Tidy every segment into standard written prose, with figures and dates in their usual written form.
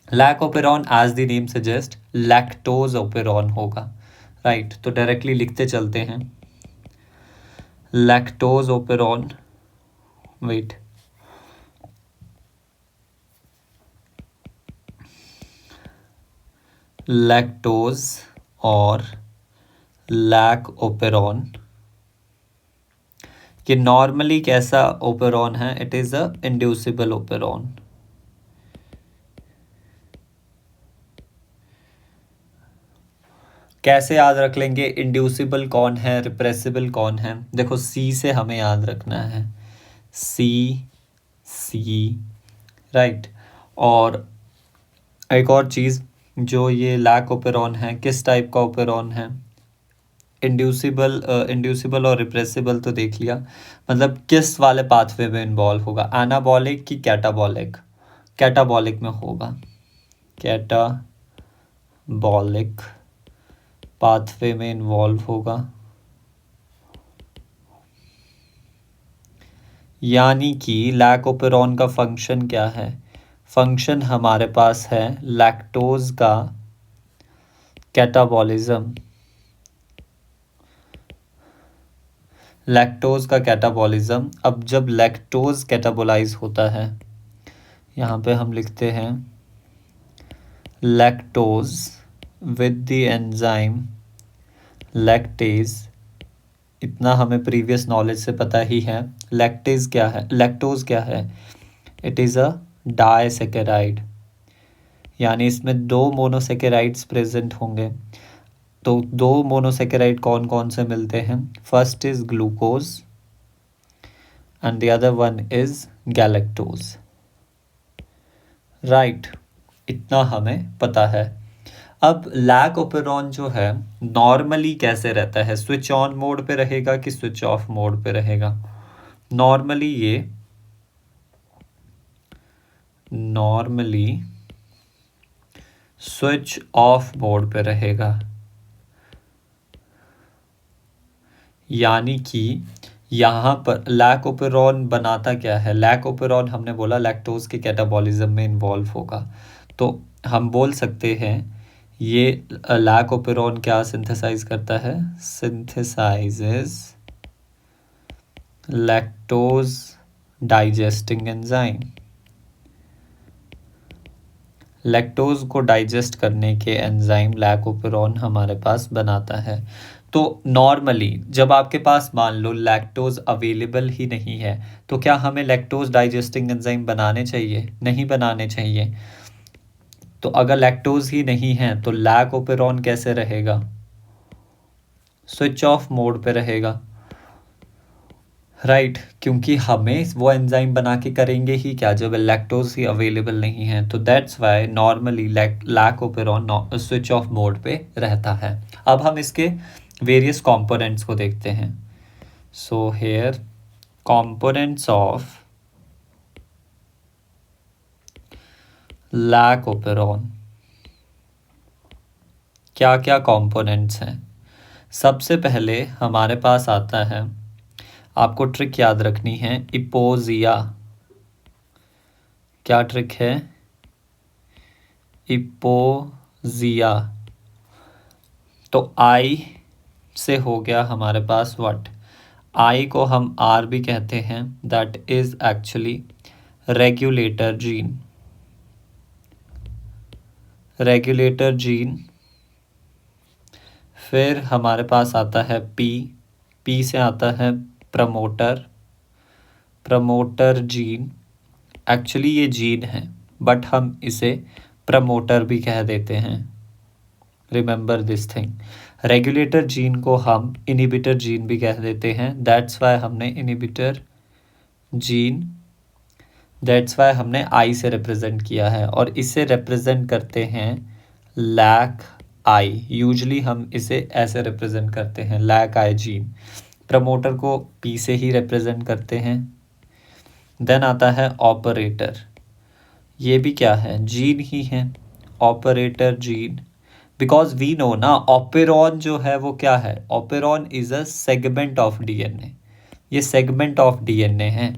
Lack operon as the name suggest lactose operon होगा, right. तो directly लिखते चलते हैं, लैक्टोज ओपेरॉन, वेट, लैक्टोज और लैक ओपेरॉन, कि नॉर्मली कैसा ओपेरॉन है, it is a inducible operon. कैसे याद रख लेंगे, इंड्यूसिबल कौन है, रिप्रेसिबल कौन है? देखो सी से हमें याद रखना है, सी, सी, राइट। और एक और चीज़, जो ये लैक ओपेरॉन है किस टाइप का ओपेरॉन है? इंड्यूसिबल और रिप्रेसिबल तो देख लिया, मतलब किस वाले पाथवे में इन्वॉल्व होगा, एनाबॉलिक की कैटाबॉलिक? कैटाबॉलिक में होगा, कैटाबॉलिक पाथवे में इन्वॉल्व होगा। यानी कि लैकोपेरॉन का फंक्शन क्या है? फंक्शन हमारे पास है लैक्टोज का कैटाबॉलिज्म, लैक्टोज का कैटाबॉलिज्म। अब जब लैक्टोज कैटाबोलाइज होता है, यहाँ पे हम लिखते हैं lactose with the enzyme lactase, इतना हमें प्रीवियस नॉलेज से पता ही है। लैक्टेज क्या है, लैक्टोज क्या है? इट इज़ अ डाइसैकेराइड, यानी इसमें दो मोनोसेकेराइड्स प्रेजेंट होंगे। तो दो मोनोसेकेराइड कौन कौन से मिलते हैं? First is glucose and the other one is galactose, right. इतना हमें पता है। अब लैक ओपेरॉन जो है नॉर्मली कैसे रहता है, स्विच ऑन मोड पे रहेगा कि स्विच ऑफ मोड पे रहेगा? नॉर्मली स्विच ऑफ मोड पे रहेगा। यानी कि यहाँ पर लैक ओपेरॉन बनाता क्या है? लैक ओपेरॉन हमने बोला लैक्टोज के कैटाबॉलिज्म में इन्वॉल्व होगा, तो हम बोल सकते हैं ये लैक ओपेरॉन क्या सिंथेसाइज करता है? Synthesises lactose digesting enzyme, lactose को डाइजेस्ट करने के एंजाइम लैकोपेरॉन हमारे पास बनाता है। तो नॉर्मली जब आपके पास मान लो लैक्टोज अवेलेबल ही नहीं है, तो क्या हमें लैक्टोज डाइजेस्टिंग एंजाइम बनाने चाहिए? नहीं बनाने चाहिए। तो अगर लैक्टोज ही नहीं है तो लैकोपेरॉन कैसे रहेगा? स्विच ऑफ मोड पे रहेगा, राइट। क्योंकि हमें वो एंजाइम बना के करेंगे ही क्या जब लैक्टोज ही अवेलेबल नहीं है। तो that's why normally lac operon switch off mode पे रहता है। अब हम इसके वेरियस कंपोनेंट्स को देखते हैं। So here components of lac operon, क्या क्या कंपोनेंट्स हैं? सबसे पहले हमारे पास आता है, आपको ट्रिक याद रखनी है, इपोजिया। क्या ट्रिक है? इपोजिया। तो आई से हो गया हमारे पास व्हाट? आई को हम आर भी कहते हैं, that is actually regulator gene, regulator gene. फिर हमारे पास आता है पी, पी से आता है प्रमोटर, प्रमोटर जीन। एक्चुअली ये जीन है बट हम इसे प्रमोटर भी कह देते हैं, remember this thing. Regulator gene को हम इनिबिटर जीन भी कह देते हैं, दैट्स वाई हमने इनिबिटर जीन, दैट्स वाई हमने आई से रिप्रेजेंट किया है। और इसे रिप्रेजेंट करते हैं लैक आई, यूजली हम इसे ऐसे रिप्रेजेंट करते हैं लैक आई जीन। प्रमोटर को पी से ही रिप्रेजेंट करते हैं। देन आता है ऑपरेटर, ये भी क्या है? जीन ही है, operator gene. Because we know ना ऑपेरॉन जो है वो क्या है? Operon is a segment of DNA, ये सेगमेंट ऑफ डीएनए है।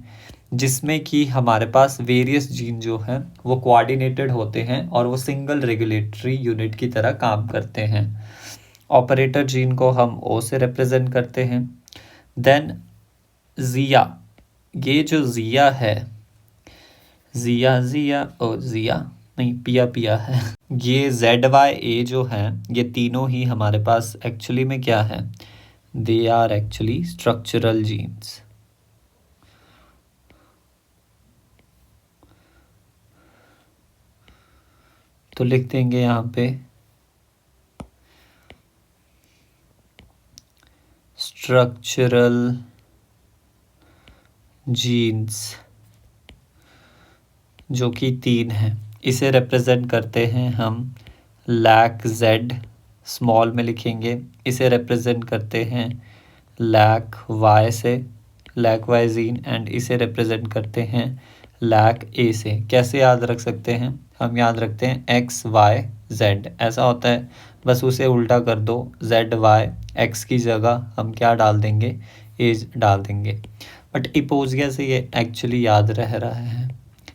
जिसमें कि हमारे पास वेरियस जीन जो हैं वो कोऑर्डिनेटेड होते हैं और वो सिंगल रेगुलेटरी यूनिट की तरह काम करते हैं। ऑपरेटर जीन को हम ओ से रिप्रेजेंट करते हैं। देन जिया, ये जो जिया है, जिया जिया ओ जिया नहीं, पिया पिया है। ये ZYA जो है, ये तीनों ही हमारे पास एक्चुअली में क्या है, they are actually structural genes. तो लिख देंगे यहाँ पे स्ट्रक्चरल जीन्स जो कि 3 हैं। इसे रिप्रेजेंट करते हैं हम लैक Z, स्मॉल में लिखेंगे। इसे रिप्रेजेंट करते हैं लैक Y से, लैक वाई जीन, एंड इसे रिप्रेजेंट करते हैं लैक A से। कैसे याद रख सकते हैं, हम याद रखते हैं XYZ ऐसा होता है, बस उसे उल्टा कर दो, ZY, X की जगह हम क्या डाल देंगे, एज डाल देंगे। बट इपोजिया से ये एक्चुअली याद रह रहा है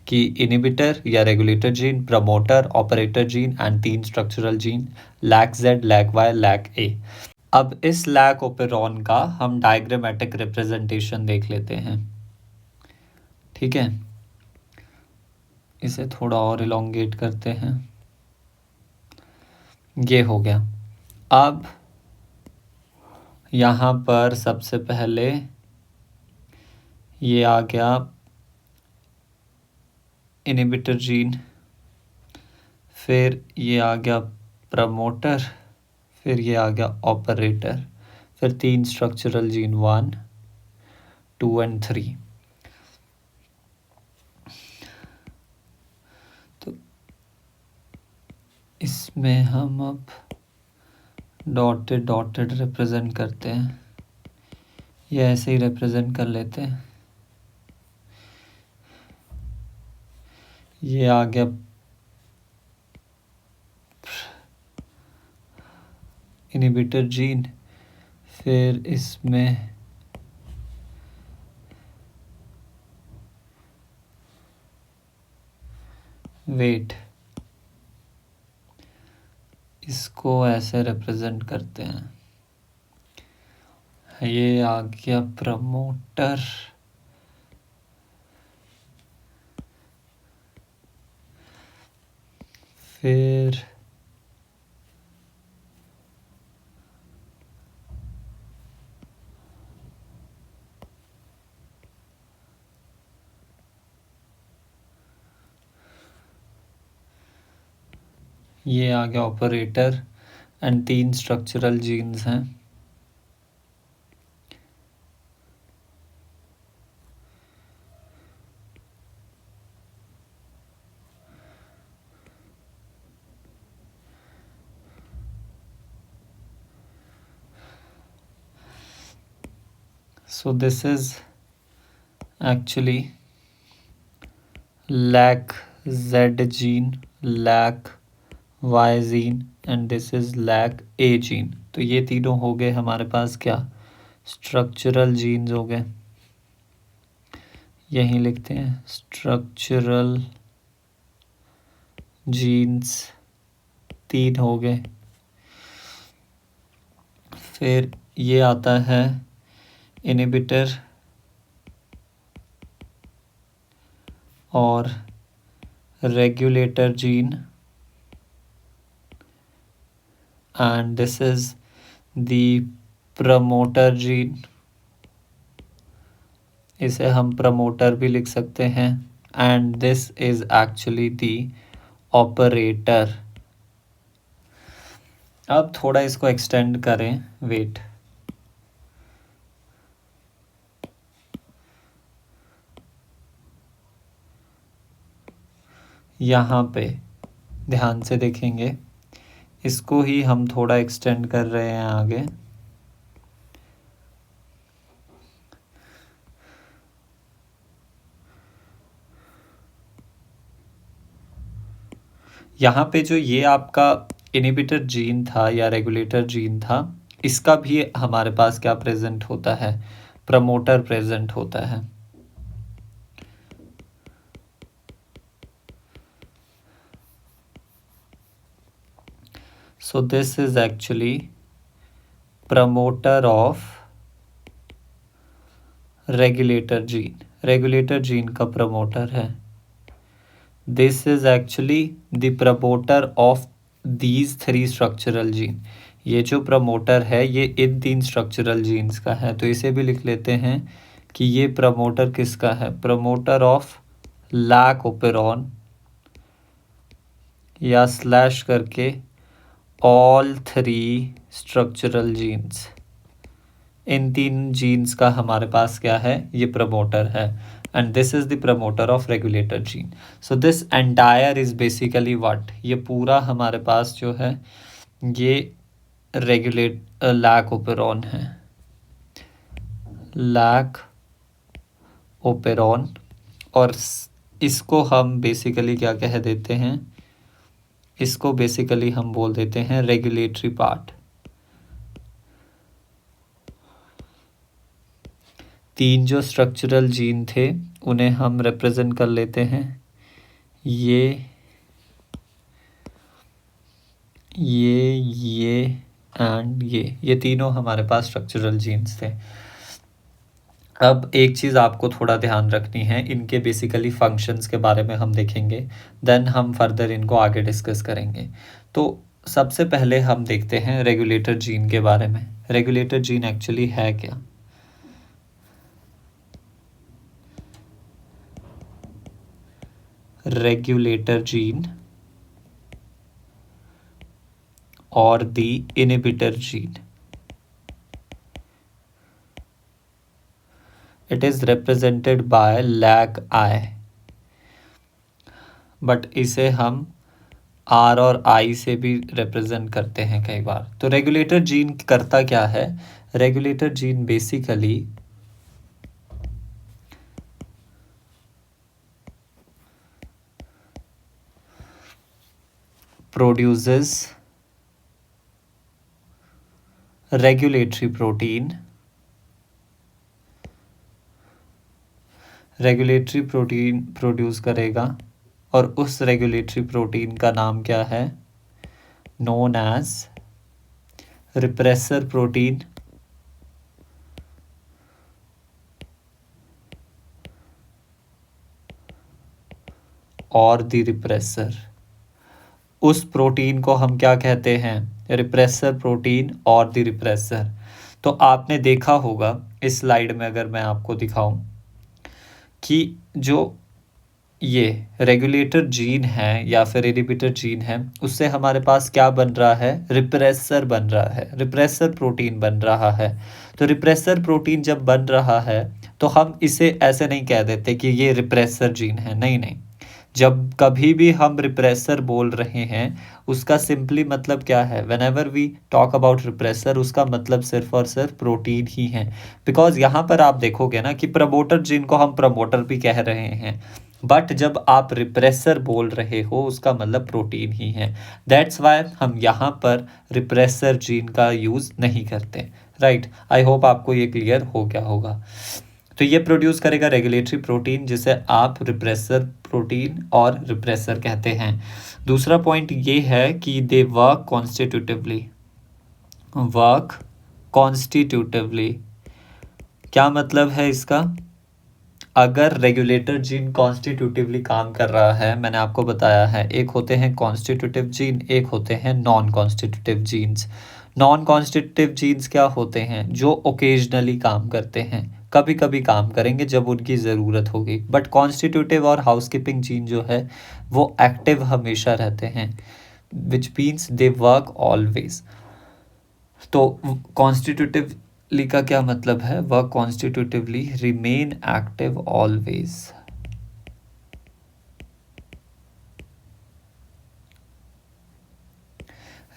कि इनिबिटर या regulator gene, promoter, operator gene and 3 structural gene, lac Z, lac Y, lac A। अब इस लैक ओपेरॉन का हम डायग्रामेटिक रिप्रेजेंटेशन देख लेते हैं। ठीक है, इसे थोड़ा और इलोंगेट करते हैं। ये हो गया। अब यहाँ पर सबसे पहले ये आ गया इनिबिटर जीन, फिर ये आ गया प्रमोटर, फिर ये आ गया ऑपरेटर, फिर 3 स्ट्रक्चरल जीन 1, 2 एंड 3। तो इसमें हम अब डॉटेड रिप्रेजेंट करते हैं, ये ऐसे ही रिप्रेजेंट कर लेते हैं। ये आ गया इनिबिटर जीन, फिर इसमें वेट, इसको ऐसे रिप्रेजेंट करते हैं। ये आ गया प्रमोटर, फिर ये आ गया ऑपरेटर एंड 3 स्ट्रक्चरल जीन्स हैं। So this is actually lac Z gene, lac Y gene and this is lac A gene। तो ये तीनों हो गए हमारे पास क्या, स्ट्रक्चरल जीन्स हो गए। यहीं लिखते हैं स्ट्रक्चरल जीन्स 3 हो गए। फिर ये आता है इनिबिटर और regulator gene and this is the promoter gene, इसे हम प्रमोटर भी लिख सकते हैं, and this is actually the operator. अब थोड़ा इसको एक्सटेंड करें, वेट, यहाँ पे ध्यान से देखेंगे, इसको ही हम थोड़ा एक्सटेंड कर रहे हैं आगे। यहाँ पे जो ये आपका इनिबिटर जीन था या रेगुलेटर जीन था, इसका भी हमारे पास क्या प्रेजेंट होता है, प्रमोटर प्रेजेंट होता है। So this is actually promoter of regulator gene. Regulator gene का promoter है. This is actually the promoter of these three structural gene. ये जो प्रमोटर है ये इन 3 स्ट्रक्चरल जीन्स का है, तो इसे भी लिख लेते हैं कि ये प्रमोटर किसका है, प्रमोटर ऑफ लैक ओपेरॉन या स्लैश करके ऑल 3 स्ट्रक्चरल जीन्स. इन 3 जीन्स का हमारे पास क्या है, ये प्रमोटर है. And this is the promoter of regulator gene. So this entire is basically what, ये पूरा हमारे पास जो है ये रेगुलेट लैक ओपेरॉन है, लैक ओपेरॉन. और इसको हम बेसिकली क्या कह देते हैं, इसको बेसिकली हम बोल देते हैं रेगुलेटरी पार्ट. 3 जो स्ट्रक्चरल जीन थे उन्हें हम रिप्रेजेंट कर लेते हैं, ये एंड ये तीनों हमारे पास स्ट्रक्चरल जीन्स थे. अब एक चीज़ आपको थोड़ा ध्यान रखनी है, इनके बेसिकली फंक्शंस के बारे में हम देखेंगे, देन हम फर्दर इनको आगे डिस्कस करेंगे. तो सबसे पहले हम देखते हैं रेगुलेटर जीन के बारे में. रेगुलेटर जीन एक्चुअली है क्या. Regulator gene or the inhibitor gene. It is represented by LAC-I, but इसे हम R और I से भी रिप्रेजेंट करते हैं कई बार. तो रेगुलेटर जीन करता क्या है, regulator gene basically produces regulatory protein. Regulatory protein produce करेगा और उस रेगुलेटरी प्रोटीन का नाम क्या है, नोन एज रिप्रेसर प्रोटीन और द रिप्रेसर. उस प्रोटीन को हम क्या कहते हैं, रिप्रेसर प्रोटीन और द रिप्रेसर. तो आपने देखा होगा इस स्लाइड में, अगर मैं आपको दिखाऊं कि जो ये रेगुलेटर जीन है या फिर इनहिबिटर जीन है, उससे हमारे पास क्या बन रहा है, रिप्रेसर बन रहा है, रिप्रेसर प्रोटीन बन रहा है. तो रिप्रेसर प्रोटीन जब बन रहा है तो हम इसे ऐसे नहीं कह देते कि ये रिप्रेसर जीन है, नहीं. जब कभी भी हम रिप्रेसर बोल रहे हैं उसका सिंपली मतलब क्या है, whenever we talk about repressor उसका मतलब सिर्फ और सिर्फ प्रोटीन ही है. बिकॉज यहाँ पर आप देखोगे ना कि प्रमोटर जीन को हम प्रमोटर भी कह रहे हैं, बट जब आप रिप्रेसर बोल रहे हो उसका मतलब प्रोटीन ही है. दैट्स वाई हम यहाँ पर रिप्रेसर जीन का यूज़ नहीं करते. राइट, आई होप आपको ये क्लियर हो गया होगा. तो ये प्रोड्यूस करेगा रेगुलेटरी प्रोटीन जिसे आप रिप्रेसर प्रोटीन और रिप्रेसर कहते हैं. दूसरा पॉइंट ये है कि दे वर्क कॉन्स्टिट्यूटिवली. क्या मतलब है इसका, अगर रेगुलेटर जीन कॉन्स्टिट्यूटिवली काम कर रहा है, मैंने आपको बताया है एक होते हैं कॉन्स्टिट्यूटिव जीन, एक होते हैं non constitutive genes. Non constitutive genes क्या होते हैं, जो ओकेजनली काम करते हैं, कभी कभी काम करेंगे जब उनकी ज़रूरत होगी. बट कॉन्स्टिट्यूटिव और हाउसकीपिंग जीन जो है वो एक्टिव हमेशा रहते हैं, which means they work always. तो कॉन्स्टिट्यूटिवली का क्या मतलब है, work constitutively remain active always.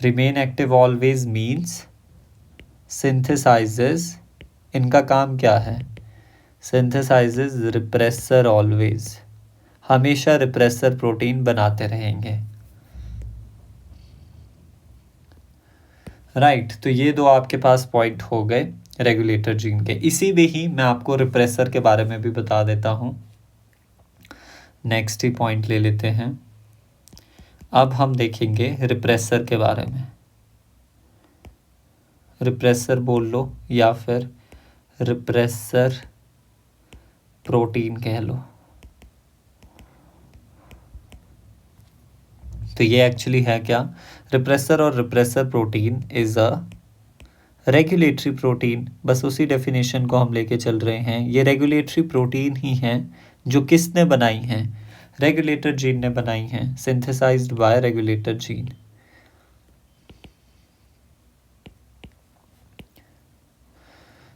Remain active always means synthesises, इनका काम क्या है, सिंथेसाइजेस रिप्रेसर ऑलवेज, हमेशा रिप्रेसर प्रोटीन बनाते रहेंगे. राइट, तो ये दो आपके पास पॉइंट हो गए रेगुलेटर जीन के. इसी में ही मैं आपको रिप्रेसर के बारे में भी बता देता हूँ. नेक्स्ट ही पॉइंट ले लेते हैं. अब हम देखेंगे रिप्रेसर के बारे में. रिप्रेसर बोल लो या फिर रिप्रेसर प्रोटीन कह लो। तो ये एक्चुअली है क्या? रिप्रेसर और repressor protein is a regulatory protein. बस उसी डेफिनेशन को हम लेके चल रहे हैं। ये रेगुलेटरी प्रोटीन ही हैं जो किसने बनाई हैं? रेगुलेटर जीन ने बनाई हैं, synthesized by regulator gene.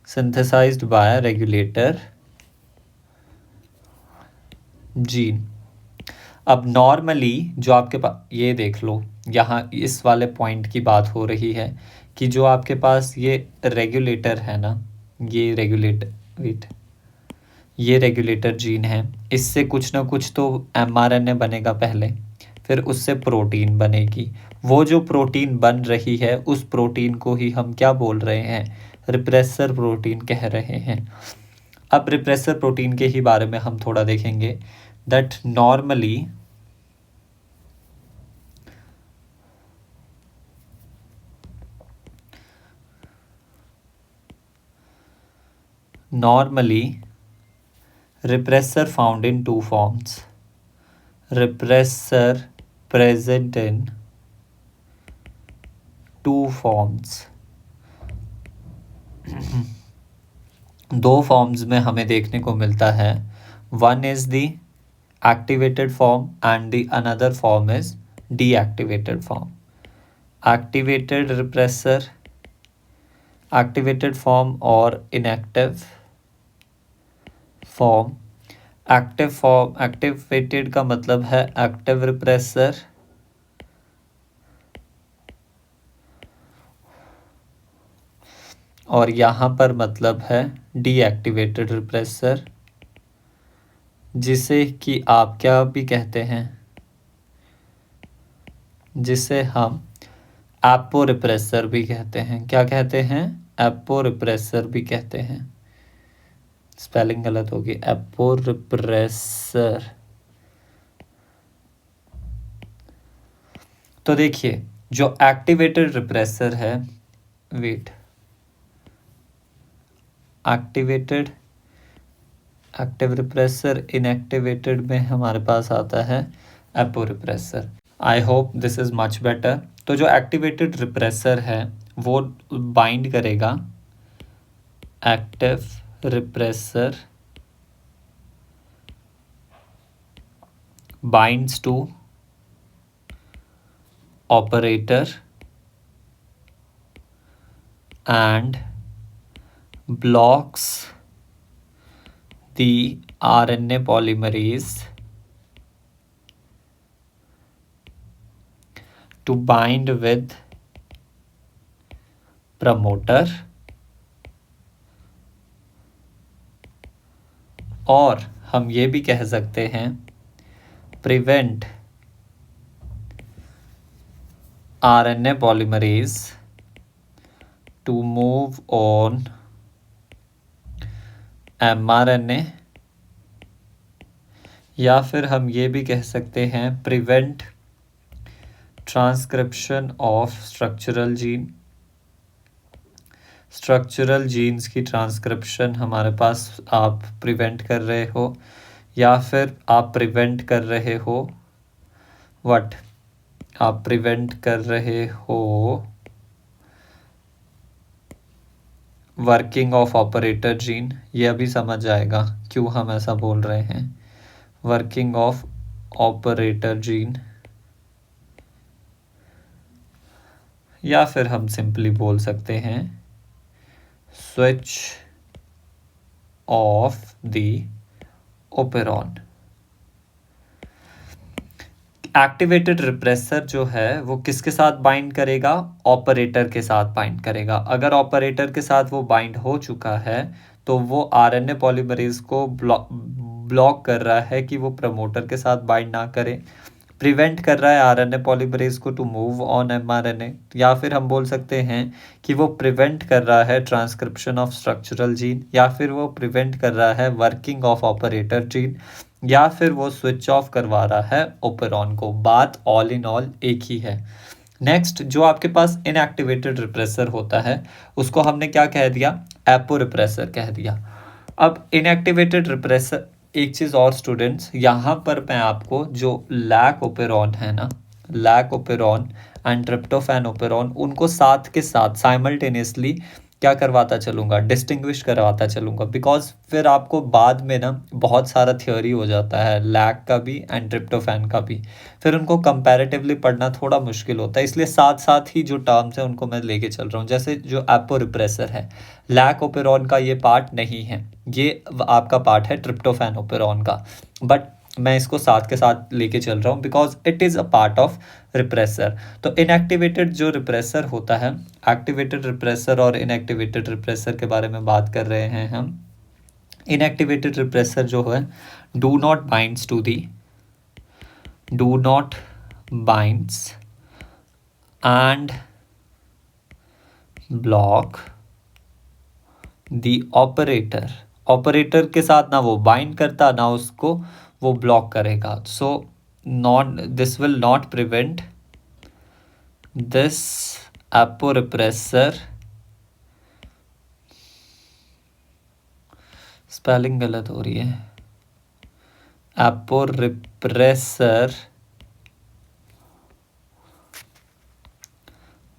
Synthesized by regulator gene. अब नॉर्मली जो आपके पास, ये देख लो, यहाँ इस वाले पॉइंट की बात हो रही है कि जो आपके पास ये रेगुलेटर है ना, ये रेगुलेटर जीन है, इससे कुछ ना कुछ तो mRNA बनेगा पहले, फिर उससे प्रोटीन बनेगी। वो जो प्रोटीन बन रही है उस प्रोटीन को ही हम क्या बोल रहे हैं? रिप्रेसर प्रोटीन कह रहे हैं। अब रिप्रेसर प्रोटीन के ही बारे में हम थोड़ा देखेंगे। That normally repressor found in two forms. Repressor present in two forms. दो फॉर्म्स में हमें देखने को मिलता है। One is the activated form and the another form is deactivated form. Activated repressor, activated form और inactive form. Active form, activated का मतलब है एक्टिव रिप्रेसर, और यहाँ पर मतलब है डीएक्टिवेटेड रिप्रेसर, जिसे कि आप क्या भी कहते हैं, जिसे हम एपो रिप्रेसर भी कहते हैं। क्या कहते हैं? एपो रिप्रेसर भी कहते हैं। स्पेलिंग गलत होगी, एपो रिप्रेसर। तो देखिए, जो एक्टिवेटेड रिप्रेसर है, एक्टिव रिप्रेसर, इनएक्टिवेटेड में हमारे पास आता है apo repressor. I hope this is much better. तो जो एक्टिवेटेड रिप्रेसर है वो बाइंड करेगा, active repressor binds to operator and blocks the RNA polymerase to bind with promoter, और हम ये भी कह सकते हैं prevent RNA polymerase to move on mRNA, या फिर हम ये भी कह सकते हैं prevent transcription of structural gene। Structural genes की ट्रांसक्रिप्शन हमारे पास आप प्रिवेंट कर रहे हो, या फिर आप प्रिवेंट कर रहे हो व्हाट? आप प्रिवेंट कर रहे हो वर्किंग ऑफ ऑपरेटर जीन। ये अभी समझ आएगा क्यों हम ऐसा बोल रहे हैं, वर्किंग ऑफ ऑपरेटर जीन। या फिर हम सिंपली बोल सकते हैं switch off the operon. Activated repressor जो है वो किसके साथ बाइंड करेगा? ऑपरेटर के साथ बाइंड करेगा। अगर ऑपरेटर के साथ वो बाइंड हो चुका है तो वो आरएनए पॉलीमरेज को ब्लॉक कर रहा है कि वो प्रमोटर के साथ बाइंड ना करे, प्रिवेंट कर रहा है आरएनए पॉलीमरेज को टू मूव ऑन एमआरएनए, या फिर हम बोल सकते हैं कि वो प्रिवेंट कर रहा है ट्रांसक्रिप्शन ऑफ स्ट्रक्चरल जीन, या फिर वो प्रिवेंट कर रहा है वर्किंग ऑफ ऑपरेटर जीन, या फिर वो स्विच ऑफ करवा रहा है ओपेरॉन को। बात ऑल इन ऑल एक ही है। नेक्स्ट जो आपके पास इनएक्टिवेटेड रिप्रेसर होता है उसको हमने क्या कह दिया, एपो रिप्रेसर कह दिया। अब इनएक्टिवेटेड रिप्रेसर, एक चीज़ और स्टूडेंट्स, यहाँ पर मैं आपको जो लैक ओपेरॉन है ना, lac operon and tryptophan operon, उनको साथ के साथ साइमल्टेनियसली क्या करवाता चलूँगा, डिस्टिंग्विश करवाता चलूँगा, बिकॉज फिर आपको बाद में ना बहुत सारा थ्योरी हो जाता है लैक का भी एंड ट्रिप्टोफैन का भी, फिर उनको कंपैरेटिवली पढ़ना थोड़ा मुश्किल होता है, इसलिए साथ साथ ही जो टर्म्स हैं उनको मैं लेके चल रहा हूँ। जैसे जो एपो रिप्रेसर है, लैक ओपेरॉन का ये पार्ट नहीं है, ये आपका पार्ट है ट्रिप्टोफैन ओपेरॉन का, बट मैं इसको साथ के साथ लेके चल रहा हूँ because it is a part of repressor. तो इनएक्टिवेटेड जो रिप्रेसर होता है, एक्टिवेटेड रिप्रेसर और इनएक्टिवेटेड रिप्रेसर के बारे में बात कर रहे हैं हम। इनएक्टिवेटेड रिप्रेसर जो है, do not binds to the, do not binds and block the operator, operator के साथ ना वो बाइंड करता ना उसको वो ब्लॉक करेगा। So not, this will not prevent this apo repressor, spelling गलत हो रही है, apo repressor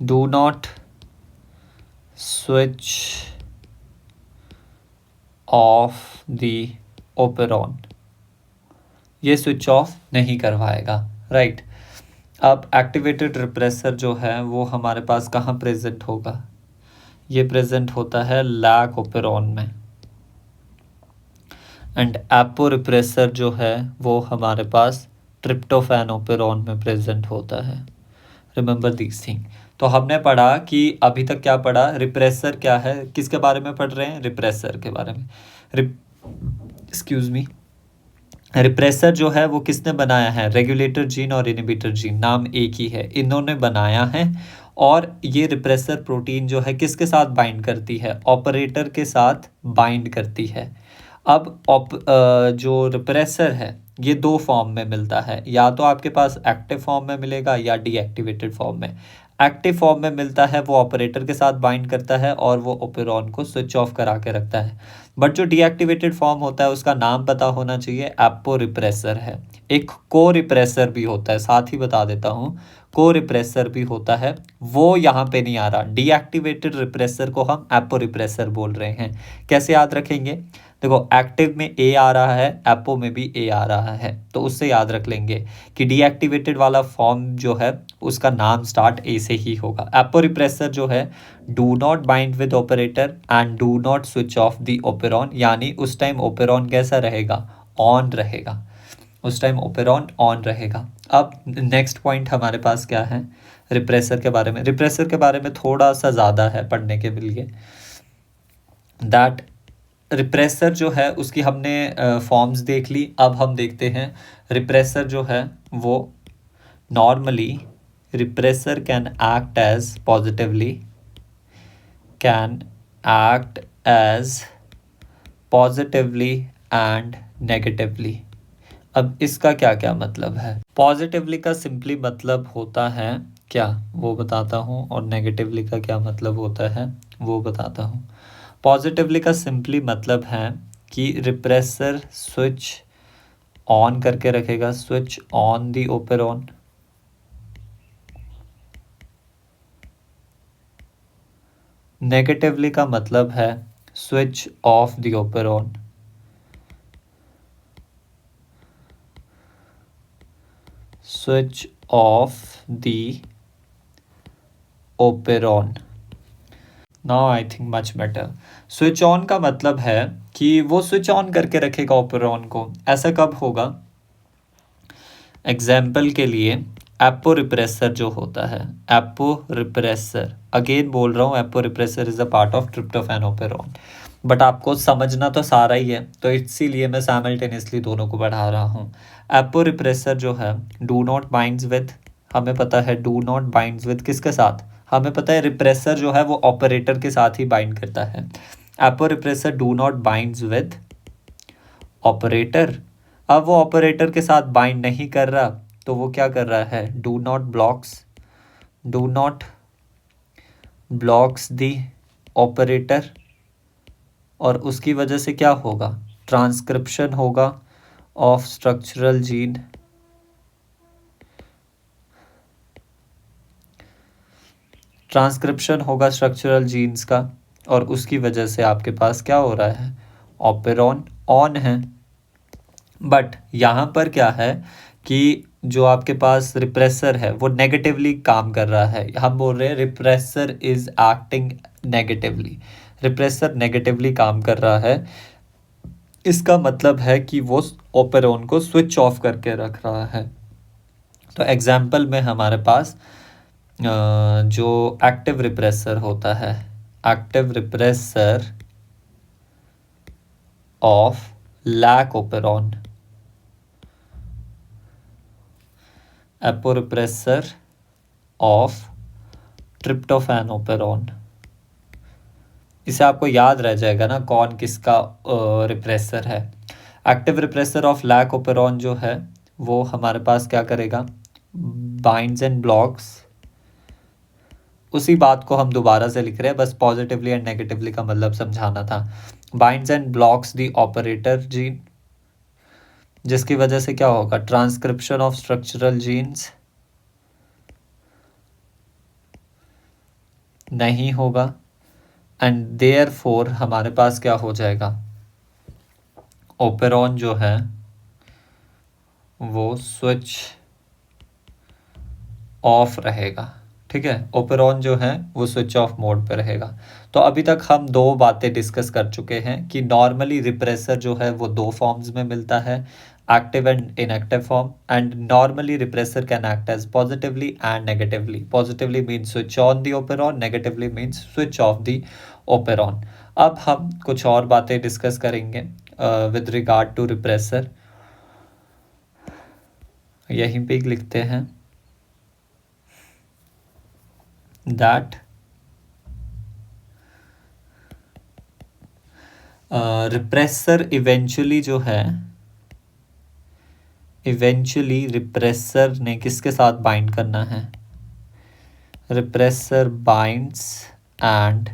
do not switch off the operon, ये स्विच ऑफ नहीं करवाएगा, राइट। अब एक्टिवेटेड रिप्रेसर जो है वो हमारे पास कहाँ प्रेजेंट होगा, ये प्रेजेंट होता है लैक ओपेरॉन में, एंड एपो रिप्रेसर जो है वो हमारे पास ट्रिप्टोफैन ओपेरॉन में प्रेजेंट होता है। Remember these thing. तो हमने पढ़ा कि अभी तक क्या पढ़ा, रिप्रेसर क्या है, किसके बारे में पढ़ रहे हैं, रिप्रेसर के बारे में। एक्सक्यूज मी, रिप्रेसर जो है वो किसने बनाया है, रेगुलेटर जीन और इनहिबिटर जीन, नाम एक ही है, इन्होंने बनाया है। और ये रिप्रेसर प्रोटीन जो है किसके साथ बाइंड करती है, ऑपरेटर के साथ बाइंड करती है। अब जो रिप्रेसर है ये दो फॉर्म में मिलता है, या तो आपके पास एक्टिव फॉर्म में मिलेगा या डीएक्टिवेटेड फॉर्म में। एक्टिव फॉर्म में मिलता है वो ऑपरेटर के साथ बाइंड करता है और वो ओपेरॉन को स्विच ऑफ करा के रखता है। बट जो डीएक्टिवेटेड फॉर्म होता है उसका नाम पता होना चाहिए, एपो रिप्रेसर है। एक को रिप्रेसर भी होता है, साथ ही बता देता हूँ, को रिप्रेसर भी होता है, वो यहाँ पे नहीं आ रहा। डीएक्टिवेटेड रिप्रेसर को हम एपो रिप्रेसर बोल रहे हैं। कैसे याद रखेंगे, देखो एक्टिव में ए आ रहा है, एपो में भी ए आ रहा है, तो उससे याद रख लेंगे कि डीएक्टिवेटेड वाला फॉर्म जो है उसका नाम स्टार्ट ए से ही होगा। एपो रिप्रेसर जो है, do not bind with operator and do not switch off the operon, यानी उस टाइम ओपेरॉन कैसा रहेगा, ऑन रहेगा, उस टाइम ओपेरॉन ऑन रहेगा। अब नेक्स्ट पॉइंट हमारे पास क्या है, रिप्रेसर के बारे में। रिप्रेसर के बारे में थोड़ा सा ज़्यादा है पढ़ने के लिए, दैट रिप्रेसर जो है उसकी हमने फॉर्म्स देख ली। अब हम देखते हैं रिप्रेसर जो है वो normally, repressor can act as positively, can act as positively and negatively. अब इसका क्या क्या मतलब है, पॉजिटिवली का सिंपली मतलब होता है क्या वो बताता हूँ, और नेगेटिवली का क्या मतलब होता है वो बताता हूँ। पॉजिटिवली का सिंपली मतलब है कि रिप्रेसर स्विच ऑन करके रखेगा, switch on the operon. Negatively का मतलब है switch off the operon, switch off the operon. Now I think much better. Switch on का मतलब है कि वो स्विच ऑन करके रखेगा ओपेरॉन को। ऐसा कब होगा, एग्जाम्पल के लिए एपो रिप्रेसर जो होता है, एपो रिप्रेसर, अगेन बोल रहा हूँ, apo repressor is a part of tryptophan operon, but आपको समझना तो सारा ही है, तो इसीलिए मैं साइमल्टेनियसली दोनों को बढ़ा रहा हूँ। एपो रिप्रेसर जो है, डू नॉट बाइंड्स विद, हमें पता है डू नॉट बाइंड्स विद किसके साथ, हमें पता है रिप्रेसर जो है वो ऑपरेटर के साथ ही बाइंड करता है। Apo repressor do not binds with operator. अब वो ऑपरेटर के साथ बाइंड नहीं कर रहा तो वो क्या कर रहा है, do not blocks do not blocks the operator, और उसकी वजह से क्या होगा, ट्रांसक्रिप्शन होगा ऑफ स्ट्रक्चरल जीन, ट्रांसक्रिप्शन होगा स्ट्रक्चरल जीन्स का, और उसकी वजह से आपके पास क्या हो रहा है, ऑपेरॉन ऑन है। बट यहाँ पर क्या है कि जो आपके पास रिप्रेसर है वो नेगेटिवली काम कर रहा है। हम बोल रहे हैं repressor is acting negatively, repressor negatively काम कर रहा है। इसका मतलब है कि वो ऑपेरॉन को स्विच ऑफ करके रख रहा है। तो एग्जाम्पल में हमारे पास जो एक्टिव रिप्रेसर होता है, active repressor of lac operon, aporepressor of tryptophan operon. इसे आपको याद रह जाएगा ना कौन किसका रिप्रेसर है। Active repressor of lac operon जो है वो हमारे पास क्या करेगा, बाइंड्स एंड ब्लॉक्स, उसी बात को हम दोबारा से लिख रहे हैं, बस पॉजिटिवली एंड नेगेटिवली का मतलब समझाना था। Binds and blocks the operator gene, जिसकी वजह से क्या होगा, ट्रांसक्रिप्शन ऑफ स्ट्रक्चरल जीन्स नहीं होगा, एंड देयरफॉर हमारे पास क्या हो जाएगा, ओपेरॉन जो है वो स्विच ऑफ रहेगा। ठीक है, ओपेरॉन जो है वो स्विच ऑफ मोड पे रहेगा। तो अभी तक हम दो बातें डिस्कस कर चुके हैं कि नॉर्मली रिप्रेसर जो है वो दो फॉर्म्स में मिलता है, active and inactive form, and normally repressor can act as positively and negatively. Positively means switch on the operon, negatively means switch off the operon. अब हम कुछ और बातें डिस्कस करेंगे विद रिगार्ड टू रिप्रेसर, यहीं पे लिखते हैं that रिप्रेसर इवेंचुअली जो है, इवेंचुअली रिप्रेसर ने किसके साथ बाइंड करना है, repressor binds and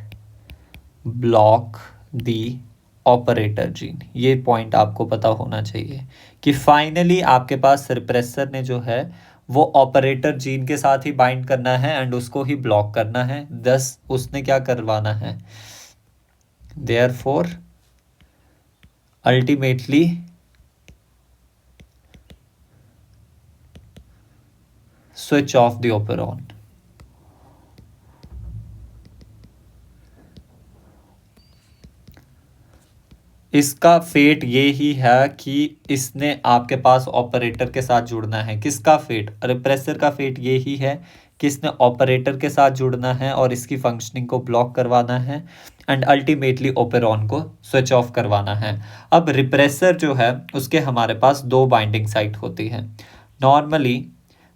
block the operator gene. ये पॉइंट आपको पता होना चाहिए कि फाइनली आपके पास रिप्रेसर ने जो है वो ऑपरेटर जीन के साथ ही बाइंड करना है एंड उसको ही ब्लॉक करना है, दस उसने क्या करवाना है, therefore ultimately switch off the operon. इसका फेट ये ही है कि इसने आपके पास ऑपरेटर के साथ जुड़ना है। किसका फेट, रिप्रेसर का फेट ये ही है कि इसने ऑपरेटर के साथ जुड़ना है और इसकी फंक्शनिंग को ब्लॉक करवाना है एंड अल्टीमेटली ओपेरॉन को स्विच ऑफ करवाना है। अब रिप्रेसर जो है उसके हमारे पास दो बाइंडिंग साइट होती है। नॉर्मली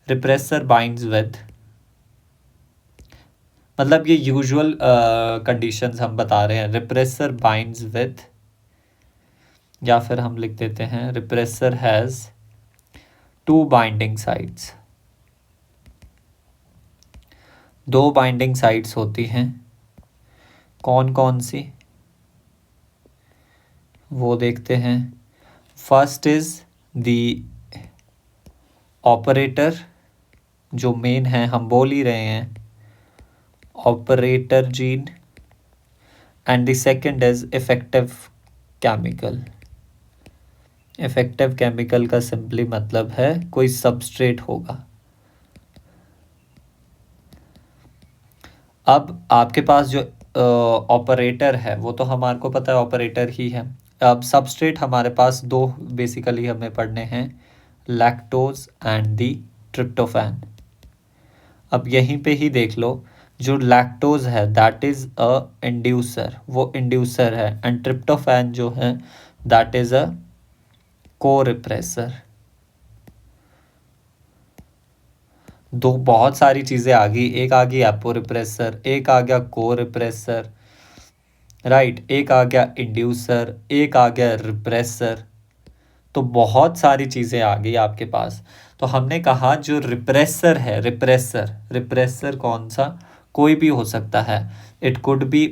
रिप्रेसर बाइंड्स विद, मतलब ये यूजुअल कंडीशंस हम बता रहे हैं, रिप्रेसर बाइंड्स विद, या फिर हम लिख देते हैं repressor has two binding sites, दो बाइंडिंग साइट्स होती हैं। कौन कौन सी, वो देखते हैं। फर्स्ट इज द ऑपरेटर, जो मेन है, हम बोल ही रहे हैं operator gene, and the second is effective chemical. Effective chemical का सिंपली मतलब है कोई सबस्ट्रेट होगा। अब आपके पास जो ऑपरेटर है वो तो हमारे को पता है ऑपरेटर ही है। अब सबस्ट्रेट हमारे पास दो बेसिकली हमें पढ़ने हैं, लैक्टोज एंड दी ट्रिप्टोफैन। अब यहीं पे ही देख लो, जो लैक्टोज है दैट इज अ इंड्यूसर, वो इंड्यूसर है, एंड ट्रिप्टोफैन जो है दैट इज अ को रिप्रेसर। दो बहुत सारी चीज़ें आ गई, एक आ गई एपो रिप्रेसर, एक आ गया को रिप्रेसर, राइट, एक आ गया इंड्यूसर, एक आ गया रिप्रेसर। तो बहुत सारी चीज़ें आ गई आपके पास। तो हमने कहा जो रिप्रेसर है, रिप्रेसर कौन सा, कोई भी हो सकता है। It could be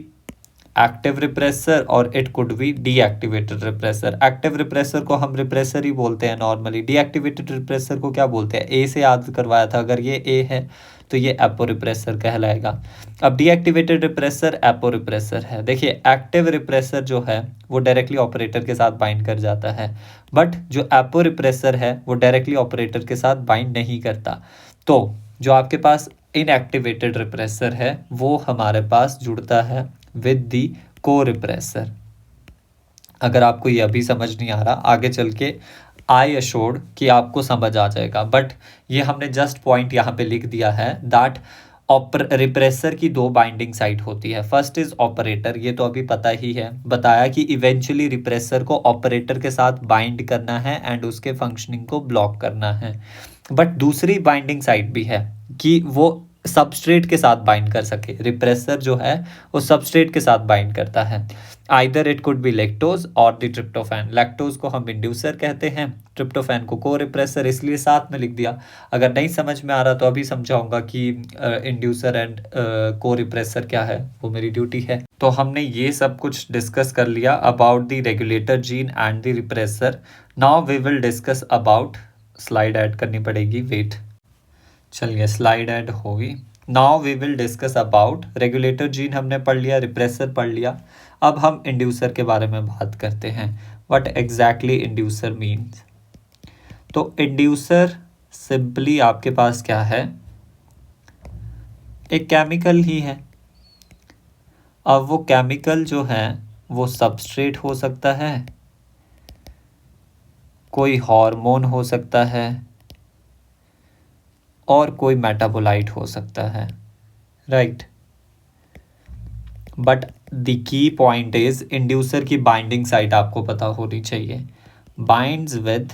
active repressor और it could be deactivated repressor. Active repressor को हम रिप्रेसर ही बोलते हैं नॉर्मली। डीएक्टिवेटेड रिप्रेसर को क्या बोलते हैं, ए से याद करवाया था, अगर ये ए है तो ये एपो रिप्रेसर कहलाएगा। अब डीएक्टिवेटेड रिप्रेसर एपो रिप्रेसर है। देखिए एक्टिव रिप्रेसर जो है वो डायरेक्टली ऑपरेटर के साथ बाइंड कर जाता है, बट जो एपो रिप्रेसर है वो डायरेक्टली ऑपरेटर के साथ बाइंड नहीं करता। तो जो आपके पास इनएक्टिवेटेड रिप्रेसर है वो हमारे पास जुड़ता है विद दी को रिप्रेसर। अगर आपको ये अभी समझ नहीं आ रहा, आगे चल के आई एश्योर्ड कि आपको समझ आ जाएगा, बट ये हमने जस्ट पॉइंट यहाँ पे लिख दिया है दैट रिप्रेसर की दो बाइंडिंग साइट होती है। फर्स्ट इज ऑपरेटर, ये तो अभी पता ही है, बताया कि इवेंचुअली रिप्रेसर को ऑपरेटर के साथ बाइंड करना है एंड उसके फंक्शनिंग को ब्लॉक करना है। बट दूसरी बाइंडिंग साइट भी है कि वो सबस्ट्रेट के साथ बाइंड कर सके। रिप्रेसर जो है वो सबस्ट्रेट के साथ बाइंड करता है। Either it could B lactose और द ट्रिप्टोफैन। लैक्टोज को हम इंड्यूसर कहते हैं, ट्रिप्टोफैन को को रिप्रेसर, इसलिए साथ में लिख दिया। अगर नहीं समझ में आ रहा तो अभी समझाऊंगा कि इंड्यूसर एंड को रिप्रेसर क्या है, वो मेरी ड्यूटी है। तो हमने ये सब कुछ डिस्कस कर लिया about the regulator gene and the repressor. Now we will discuss about, slide add करनी पड़ेगी, वेट, चलिए स्लाइड ऐड होगी। Now we will discuss about regulator gene हमने पढ़ लिया, रिप्रेसर पढ़ लिया। अब हम इंड्यूसर के बारे में बात करते हैं, व्हाट एग्जैक्टली इंड्यूसर मीन्स। तो इंड्यूसर सिंपली आपके पास क्या है, एक केमिकल ही है। अब वो केमिकल जो है वो सबस्ट्रेट हो सकता है, कोई हार्मोन हो सकता है और कोई मेटाबोलाइट हो सकता है, right. But the key point is inducer की बाइंडिंग साइट आपको पता होनी चाहिए। बाइंड्स विद,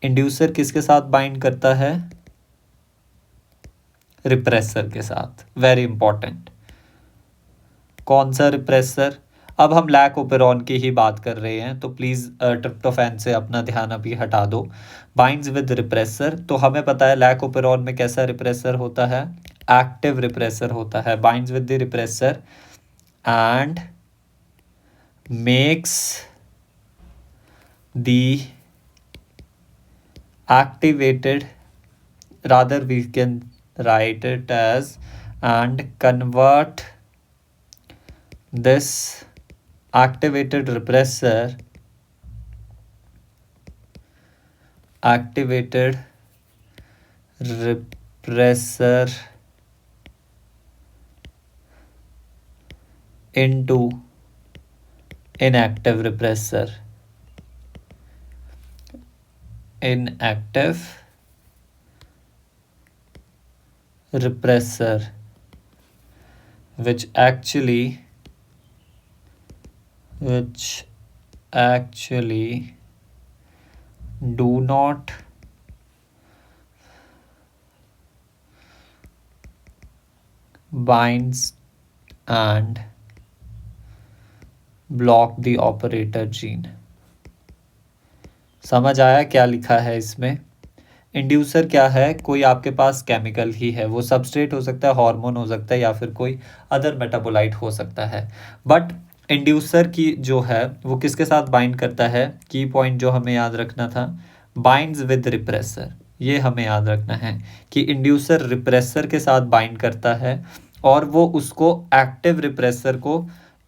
इंड्यूसर किसके साथ बाइंड करता है, रिप्रेसर के साथ। वेरी इंपॉर्टेंट, कौन सा रिप्रेसर। अब हम लैक ओपेरॉन की ही बात कर रहे हैं तो प्लीज़ ट्रिप्टोफैन से अपना ध्यान अभी हटा दो। बाइंड्स विद रिप्रेसर, तो हमें पता है लैक ओपेरॉन में कैसा रिप्रेसर होता है, एक्टिव रिप्रेसर होता है। Binds with the repressor and makes the activated, rather we can write it as, and convert this activated repressor into inactive repressor, inactive repressor, which actually do not binds and block the operator gene। समझ आया क्या लिखा है इसमें। Inducer क्या है, कोई आपके पास केमिकल ही है, वो सबस्ट्रेट हो सकता है, हार्मोन हो सकता है या फिर कोई अदर मेटाबोलाइट हो सकता है। बट इंड्यूसर की जो है वो किसके साथ बाइंड करता है, की पॉइंट जो हमें याद रखना था, बाइंड्स विद रिप्रेसर। ये हमें याद रखना है कि इंड्यूसर रिप्रेसर के साथ बाइंड करता है और वो उसको एक्टिव रिप्रेसर को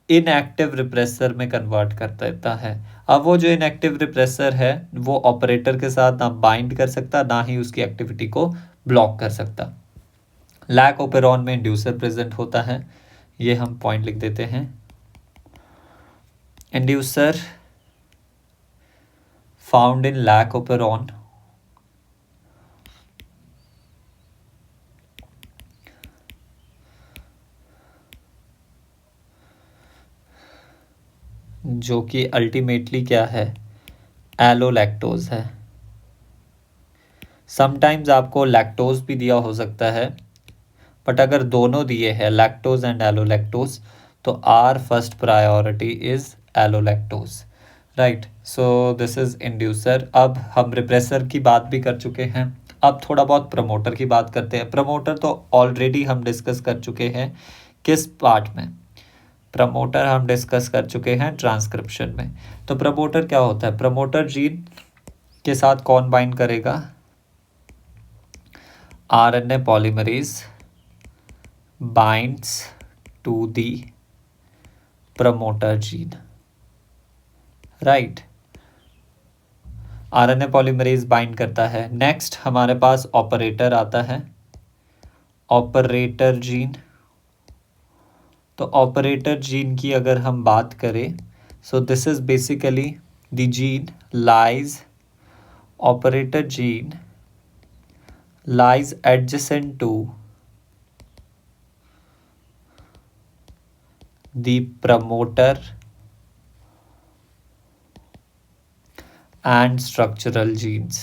इनएक्टिव रिप्रेसर में कन्वर्ट कर देता है। अब वो जो इनएक्टिव रिप्रेसर है वो ऑपरेटर के साथ ना बाइंड कर सकता, ना ही उसकी एक्टिविटी को ब्लॉक कर सकता। लैक ओपेरॉन में इंड्यूसर प्रेजेंट होता है, ये हम पॉइंट लिख देते हैं। Inducer found in lac operon जो कि अल्टीमेटली क्या है, एलोलैक्टोज है। समटाइम्स आपको लैक्टोज भी दिया हो सकता है, बट अगर दोनों दिए हैं लैक्टोज एंड एलोलैक्टोज तो our first priority is allolactose, right. So this is inducer. अब हम रिप्रेसर की बात भी कर चुके हैं, अब थोड़ा बहुत प्रमोटर की बात करते हैं। प्रमोटर तो ऑलरेडी हम डिस्कस कर चुके हैं, किस पार्ट में? प्रमोटर हम डिस्कस कर चुके हैं ट्रांसक्रिप्शन में। तो प्रमोटर क्या होता है? प्रमोटर जीन के साथ कौन बाइंड करेगा? RNA polymerase binds to the promoter gene, right. RNA polymerase bind करता है। नेक्स्ट हमारे पास ऑपरेटर आता है, ऑपरेटर जीन। तो ऑपरेटर जीन की अगर हम बात करें, so this is basically the gene lies, operator gene lies adjacent to the promoter and structural genes.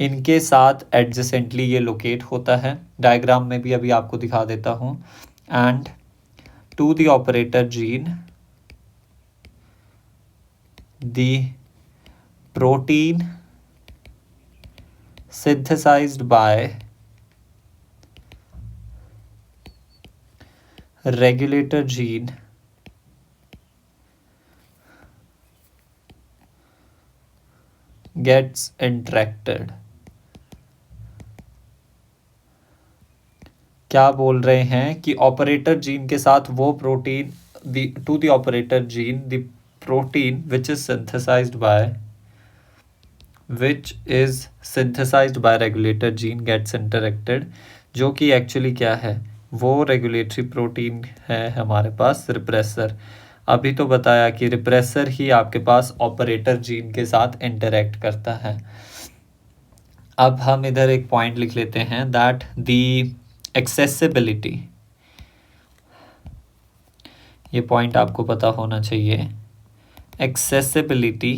इनके साथ एडजेसेंटली ये लोकेट होता है, डायग्राम में भी अभी आपको दिखा देता हूँ। And to the operator gene the protein synthesized by regulator gene gets interacted। क्या बोल रहे हैं कि ऑपरेटर जीन के साथ वो protein, to the operator gene the protein which is synthesized by regulator gene gets interacted, जो कि एक्चुअली क्या है? वो रेगुलेटरी प्रोटीन है हमारे पास रिप्रेसर। अभी तो बताया कि रिप्रेसर ही आपके पास ऑपरेटर जीन के साथ इंटरेक्ट करता है। अब हम इधर एक पॉइंट लिख लेते हैं दैट द एक्सेसिबिलिटी, ये पॉइंट आपको पता होना चाहिए। एक्सेसिबिलिटी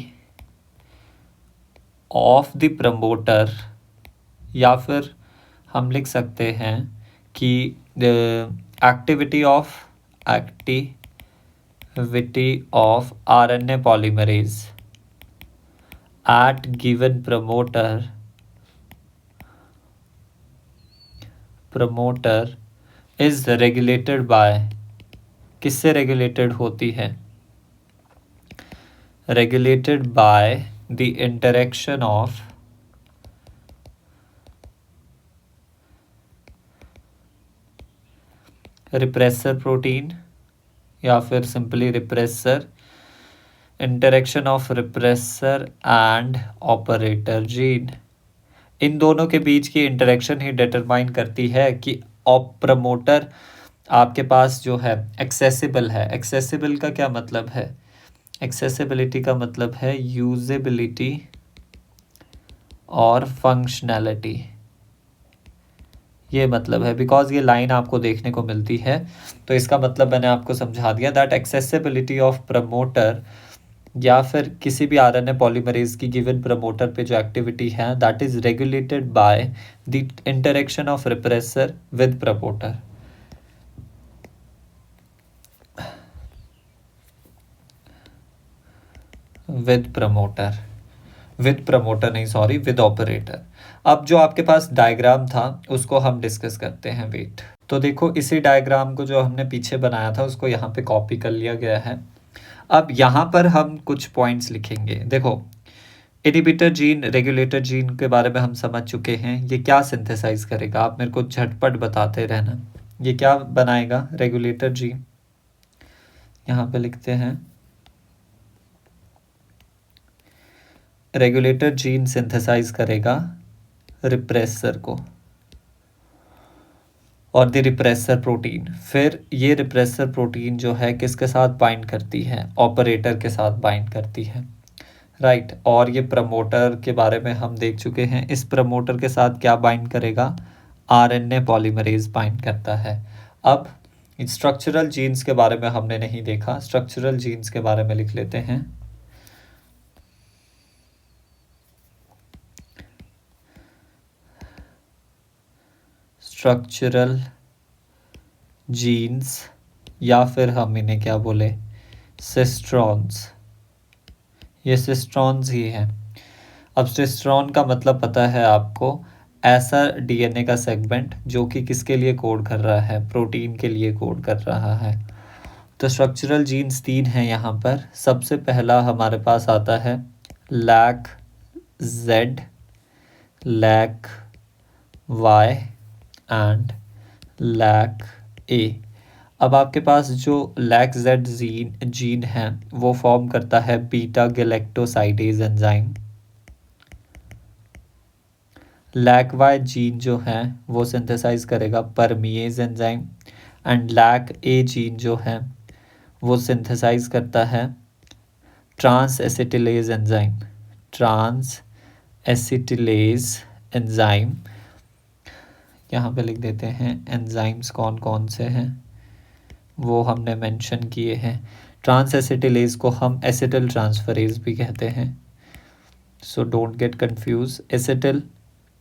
ऑफ द प्रमोटर, या फिर हम लिख सकते हैं कि activity of RNA polymerase at given promoter is regulated by, किससे रेगुलेटेड होती है? regulated by the interaction of repressor protein, या फिर simply repressor, interaction of repressor and operator gene. इन दोनों के बीच की इंटरेक्शन ही डिटरमाइन करती है कि प्रमोटर आपके पास जो है एक्सेसिबल है। एक्सेसिबल का क्या मतलब है? एक्सेसिबिलिटी का मतलब है यूजेबिलिटी और फंक्शनैलिटी, ये मतलब है। बिकॉज ये लाइन आपको देखने को मिलती है, तो इसका मतलब मैंने आपको समझा दिया दैट एक्सेसिबिलिटी ऑफ प्रमोटर या फिर किसी भी आरएनए पॉलीमरेज की गिवन प्रमोटर पे जो एक्टिविटी है that is regulated by the interaction of repressor with promoter. With operator. अब जो आपके पास डायग्राम था उसको हम डिस्कस करते हैं। वेट, तो देखो इसी डायग्राम को जो हमने पीछे बनाया था उसको यहाँ पे कॉपी कर लिया गया है। अब यहाँ पर हम कुछ पॉइंट्स लिखेंगे। देखो, इनहिबिटर जीन, रेगुलेटर जीन के बारे में हम समझ चुके हैं। ये क्या सिंथेसाइज करेगा? आप मेरे को झटपट बताते रहना। ये क्या बनाएगा? रेगुलेटर जीन, यहाँ पे लिखते हैं रेगुलेटर जीन सिंथेसाइज करेगा रिप्रेसर को और द रिप्रेसर प्रोटीन। फिर ये रिप्रेसर प्रोटीन जो है किसके साथ बाइंड करती है? ऑपरेटर के साथ बाइंड करती है, राइट। और ये प्रमोटर के बारे में हम देख चुके हैं। इस प्रमोटर के साथ क्या बाइंड करेगा? आरएनए पॉलीमरेज बाइंड करता है। अब स्ट्रक्चरल जीन्स के बारे में हमने नहीं देखा, स्ट्रक्चरल जीन्स के बारे में लिख लेते हैं। स्ट्रक्चरल जीन्स या फिर हम इन्हें क्या बोले, सिस्ट्रॉन्स। ये सिस्ट्रॉन्स ही है। अब सिस्ट्रॉन का मतलब पता है आपको, ऐसा डीएनए का सेगमेंट जो कि किसके लिए कोड कर रहा है, प्रोटीन के लिए कोड कर रहा है। तो स्ट्रक्चरल जीन्स 3 हैं यहाँ पर। सबसे पहला हमारे पास आता है lac Z, lac Y and lac A. अब आपके पास जो लैक जेड जीन है वो फॉर्म करता है beta galactosidase enzyme. Lac Y gene जो है वो सिंथेसाइज करेगा permease enzyme. And lac A gene जो है वो सिंथेसाइज करता है ट्रांस एसिटिलेज एंजाइम। ट्रांस एसिटिलेज एंजाइम, यहाँ पे लिख देते हैं एंजाइम्स कौन कौन से हैं वो हमने मेंशन किए हैं। ट्रांस एसिटिलेज को हम एसिटिल ट्रांसफरेज भी कहते हैं, so don't get confuse, acetyl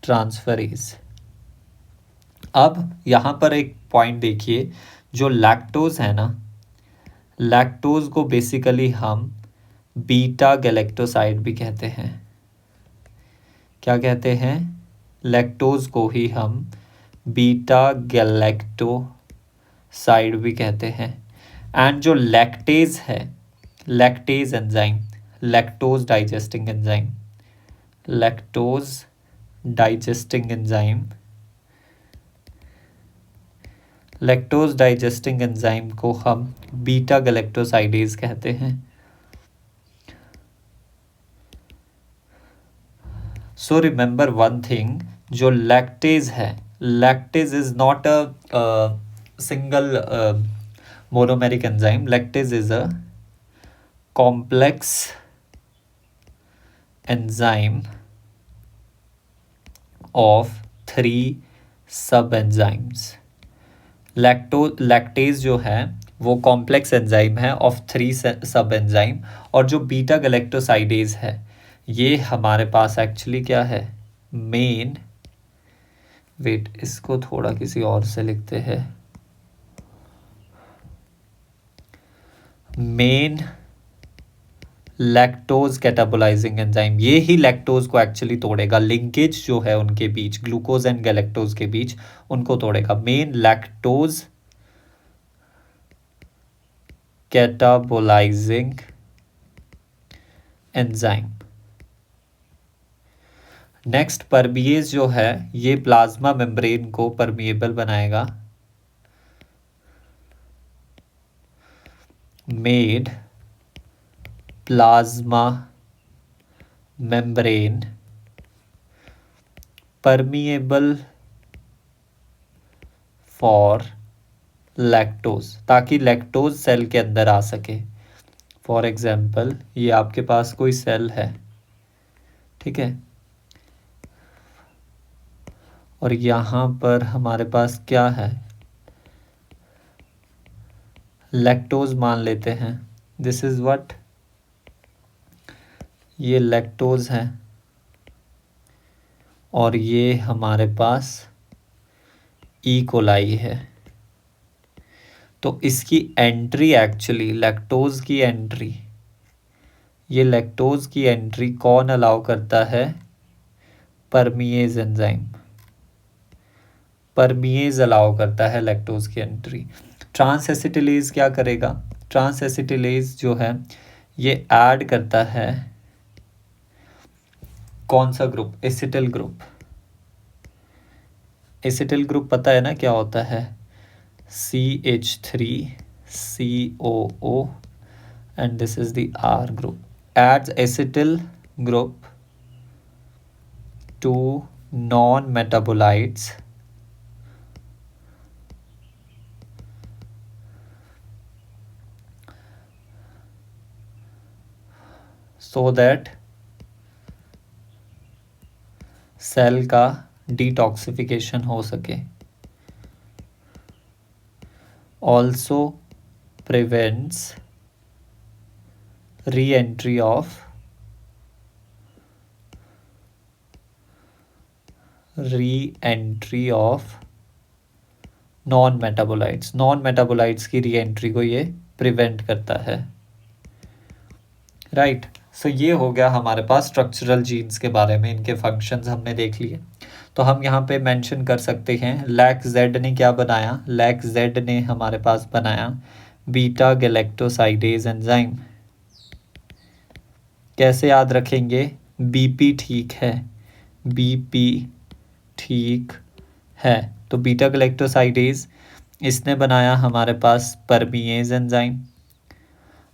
transferase. अब यहाँ पर एक पॉइंट देखिए, जो लैक्टोज है ना, लैक्टोज को बेसिकली हम बीटा गैलेक्टोसाइड भी कहते हैं। क्या कहते हैं? लैक्टोज को ही हम बीटा गैलेक्टोसाइड भी कहते हैं। एंड जो लैक्टेज है, lactase enzyme, lactose digesting enzyme, lactose digesting enzyme, lactose digesting enzyme को हम बीटा गैलेक्टोसाइडेज कहते हैं। सो रिमेंबर वन थिंग, जो लैक्टेज है, lactase is not a single monomeric enzyme, lactase is a complex enzyme of 3 सब enzymes. Lactase जो है वो कॉम्प्लेक्स एंजाइम है ऑफ 3 सब एंजाइम। और जो बीटा गैलेक्टोसाइडेज है ये हमारे पास एक्चुअली क्या है, मेन, वेट इसको थोड़ा किसी और से लिखते हैं, मेन लैक्टोज कैटाबोलाइजिंग एंजाइम। ये ही लैक्टोज को एक्चुअली तोड़ेगा, लिंकेज जो है उनके बीच, ग्लूकोज एंड गैलेक्टोज के बीच, उनको तोड़ेगा main lactose catabolizing enzyme. Next permease जो है ये प्लाज्मा मेम्ब्रेन को परमिएबल बनाएगा, made plasma membrane permeable for lactose, ताकि लैक्टोज सेल के अंदर आ सके। फॉर एग्जाम्पल ये आपके पास कोई सेल है, ठीक है, और यहाँ पर हमारे पास क्या है, लैक्टोज मान लेते हैं, दिस इज व्हाट, ये लैक्टोज है और ये हमारे पास ई कोलाई है। तो इसकी एंट्री एक्चुअली, लैक्टोज की एंट्री, ये लैक्टोज की एंट्री कौन अलाउ करता है, परमिएज एंजाइम, परमिएज अलाउ करता है लैक्टोज की एंट्री। ट्रांस एसिटिलेज क्या करेगा, ट्रांस एसिटिलेज जो है ये ऐड करता है कौन सा group, acetyl group. Acetyl group पता है ना क्या होता है, CH3COO and this is the R group, adds acetyl group to non-metabolites so that cell का डिटॉक्सिफिकेशन हो सके। Also prevents reentry of non metabolites की री एंट्री को ये प्रिवेंट करता है। राइट, सो ये हो गया हमारे पास स्ट्रक्चरल जीन्स के बारे में, इनके फंक्शंस हमने देख लिए। तो हम यहाँ पे मेंशन कर सकते हैं लैक जेड ने क्या बनाया, लैक जेड ने हमारे पास बनाया बीटा गैलेक्टोसाइडेज एंजाइम। कैसे याद रखेंगे, बीपी ठीक है, बीपी ठीक है, तो बीटा गैलेक्टोसाइडेज इसने बनाया हमारे पास परमीएज एंजाइम,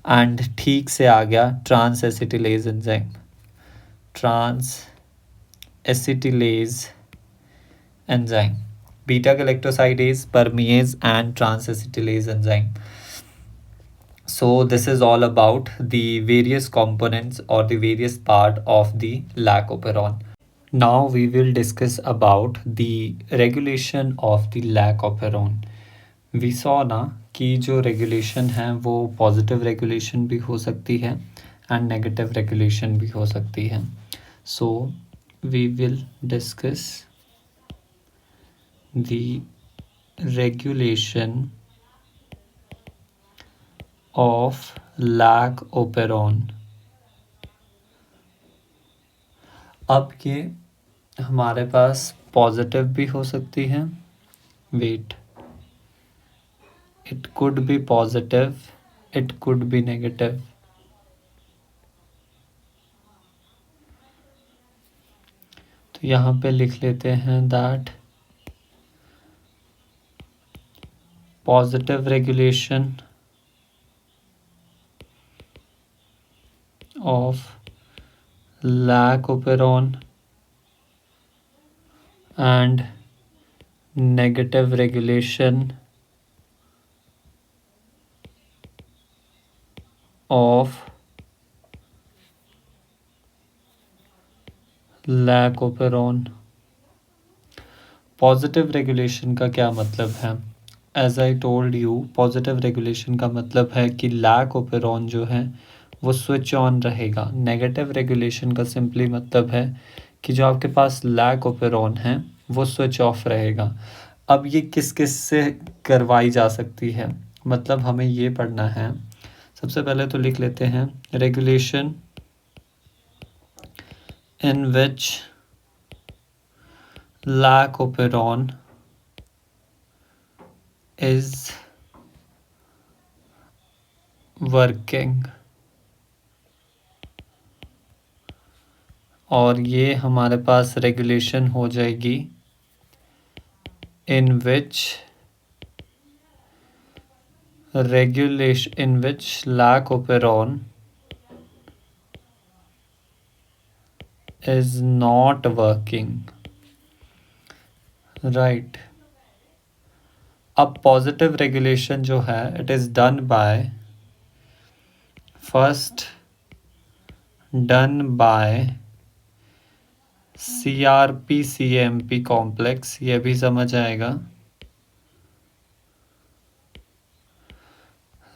एंड ठीक से आ गया trans एसिटिलेज enzyme, trans एसिटिलेज enzyme, beta galactosidase, permease and trans एसिटिलेज enzyme. So this is all about the various components or the various part of the lac-operon. Now we will discuss about the regulation of the lac-operon. We saw ना कि जो regulation है वो positive regulation भी हो सकती है and negative regulation भी हो सकती है. So we will discuss the regulation of lac-operon. अब ये हमारे पास पॉजिटिव भी हो सकती है, wait, it could be positive, it could be negative. तो यहाँ पे लिख लेते हैं that positive regulation of lac-operon and negative regulation of lac-operon. Positive regulation का क्या मतलब है? As I told you, positive regulation का मतलब है कि lac-operon जो है वो स्विच ऑन रहेगा. नेगेटिव रेगुलेशन का सिंपली मतलब है कि जो आपके पास lac-operon है वो स्विच ऑफ रहेगा. अब ये किस किस से करवाई जा सकती है, मतलब हमें ये पढ़ना है. सबसे पहले तो लिख लेते हैं regulation in which lac-operon is working. और ये हमारे पास रेगुलेशन हो जाएगी in which lac-operon is not working. Right. अब पॉजिटिव रेगुलेशन जो है it is done by, first done by CRP CMP complex, ये भी समझ आएगा.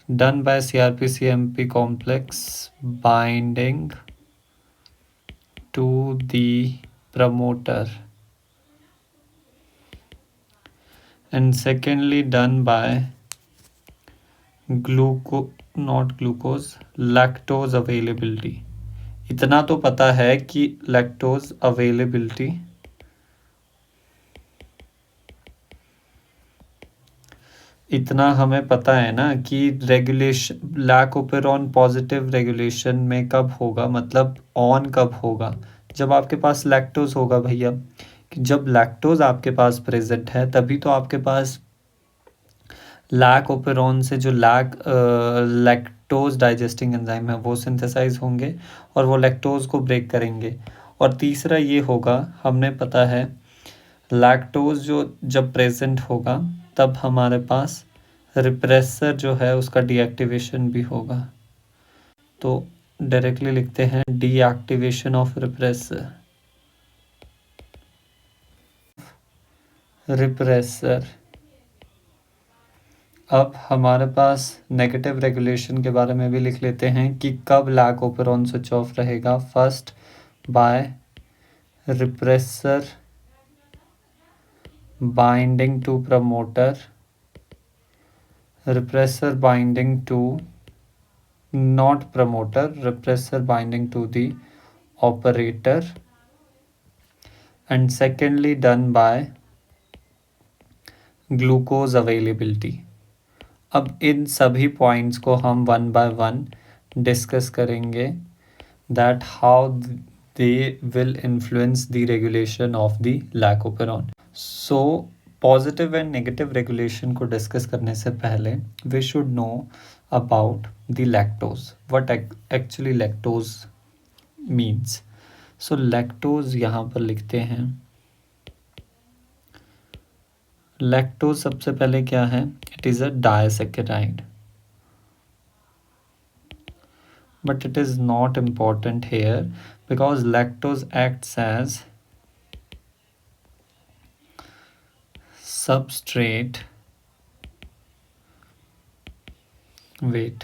Done by CRP CMP complex binding to the promoter, and secondly done by lactose availability. इतना तो पता है कि lactose availability इतना हमें पता है ना कि रेगुलेशन lac-operon पॉजिटिव रेगुलेशन में कब होगा, मतलब ऑन कब होगा, जब आपके पास लैक्टोज होगा भैया. कि जब लैक्टोज आपके पास प्रेजेंट है तभी तो आपके पास lac-operon से जो लैक्टोज डाइजेस्टिंग एंजाइम है वो सिंथेसाइज होंगे और वो लैक्टोज को ब्रेक करेंगे. और तीसरा ये होगा, हमने पता है लैक्टोज जो जब प्रेजेंट होगा तब हमारे पास रिप्रेसर जो है उसका डीएक्टिवेशन भी होगा. तो डायरेक्टली लिखते हैं डीएक्टिवेशन ऑफ रिप्रेसर. अब हमारे पास नेगेटिव रेगुलेशन के बारे में भी लिख लेते हैं कि कब lac-operon स्विच ऑफ रहेगा. First by repressor binding to promoter repressor binding to, not promoter, repressor binding to the operator, and secondly done by glucose availability. अब इन सभी पॉइंट्स को हम वन बाय वन डिस्कस करेंगे, that how they will influence the regulation of the lac operon. So positive and negative regulation को discuss करने से पहले we should know about the lactose, what actually lactose means. So lactose यहाँ पर लिखते हैं. Lactose सबसे पहले क्या है? It is a disaccharide, but it is not important here because lactose acts as substrate. Wait,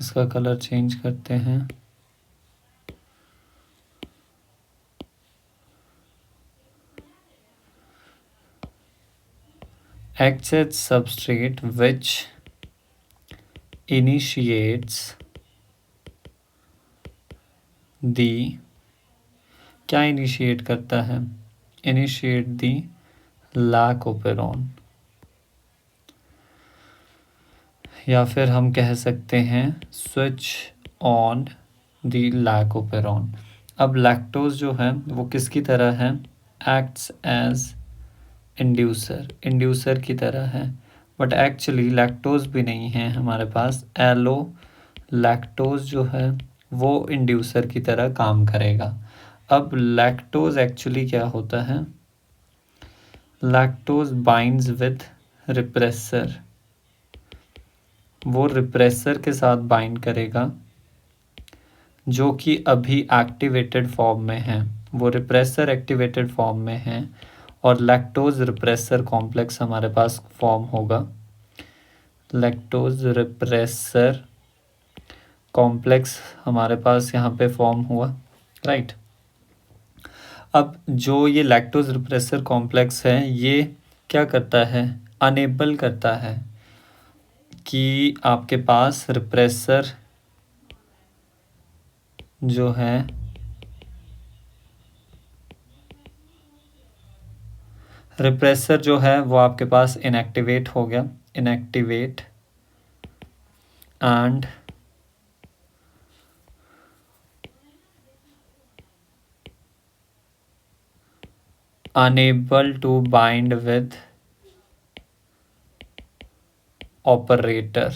इसका कलर चेंज करते हैं. acts as substrate which initiates the, क्या इनिशिएट करता है? इनिशिएट दी लैकोपेरॉन, या फिर हम कह सकते हैं स्विच ऑन दी लैकोपेरॉन. अब लैक्टोज जो है वो किसकी तरह है? एक्ट्स एज इंड्यूसर, इंड्यूसर की तरह है. बट एक्चुअली लैक्टोज भी नहीं है हमारे पास. एलो लैक्टोज जो है वो इंड्यूसर की तरह काम करेगा. अब लैक्टोज एक्चुअली क्या होता है? लैक्टोज बाइंड्स विथ रिप्रेसर, वो रिप्रेसर के साथ बाइंड करेगा जो कि अभी एक्टिवेटेड फॉर्म में है. वो रिप्रेसर एक्टिवेटेड फॉर्म में है और लैक्टोज रिप्रेसर कॉम्प्लेक्स हमारे पास फॉर्म होगा. लैक्टोज रिप्रेसर कॉम्प्लेक्स हमारे पास यहाँ पे फॉर्म हुआ, राइट. अब जो ये लैक्टोज रिप्रेसर कॉम्प्लेक्स है ये क्या करता है? अनेबल करता है कि आपके पास रिप्रेसर जो है रिप्रेसर जो है वो आपके पास इनएक्टिवेट हो गया, inactivate and unable to bind with operator.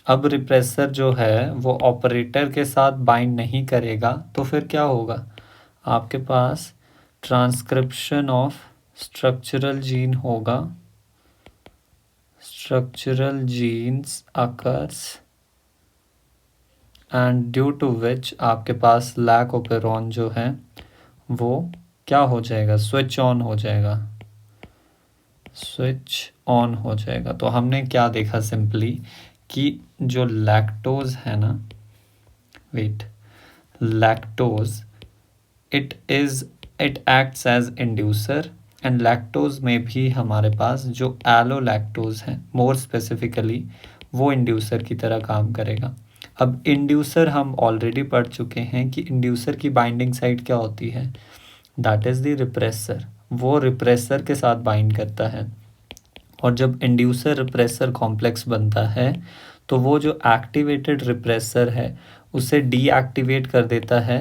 अब रिप्रेसर जो है वो ऑपरेटर के साथ बाइंड नहीं करेगा तो फिर क्या होगा? आपके पास ट्रांसक्रिप्शन ऑफ स्ट्रक्चरल जीन होगा, structural genes occurs and due to which आपके पास लैकोपेरॉन जो है वो क्या हो जाएगा? स्विच ऑन हो जाएगा, स्विच ऑन हो जाएगा. तो हमने क्या देखा सिंपली कि जो लैक्टोज है ना, wait, lactose it acts as inducer and lactose में भी हमारे पास जो एलो लैक्टोज है मोर स्पेसिफिकली वो इंड्यूसर की तरह काम करेगा. अब इंड्यूसर हम ऑलरेडी पढ़ चुके हैं कि इंड्यूसर की बाइंडिंग साइट क्या होती है? That is the repressor. वो रिप्रेसर के साथ बाइंड करता है और जब इंड्यूसर रिप्रेसर कॉम्प्लेक्स बनता है तो वो जो एक्टिवेटेड रिप्रेसर है उसे डीएक्टिवेट कर देता है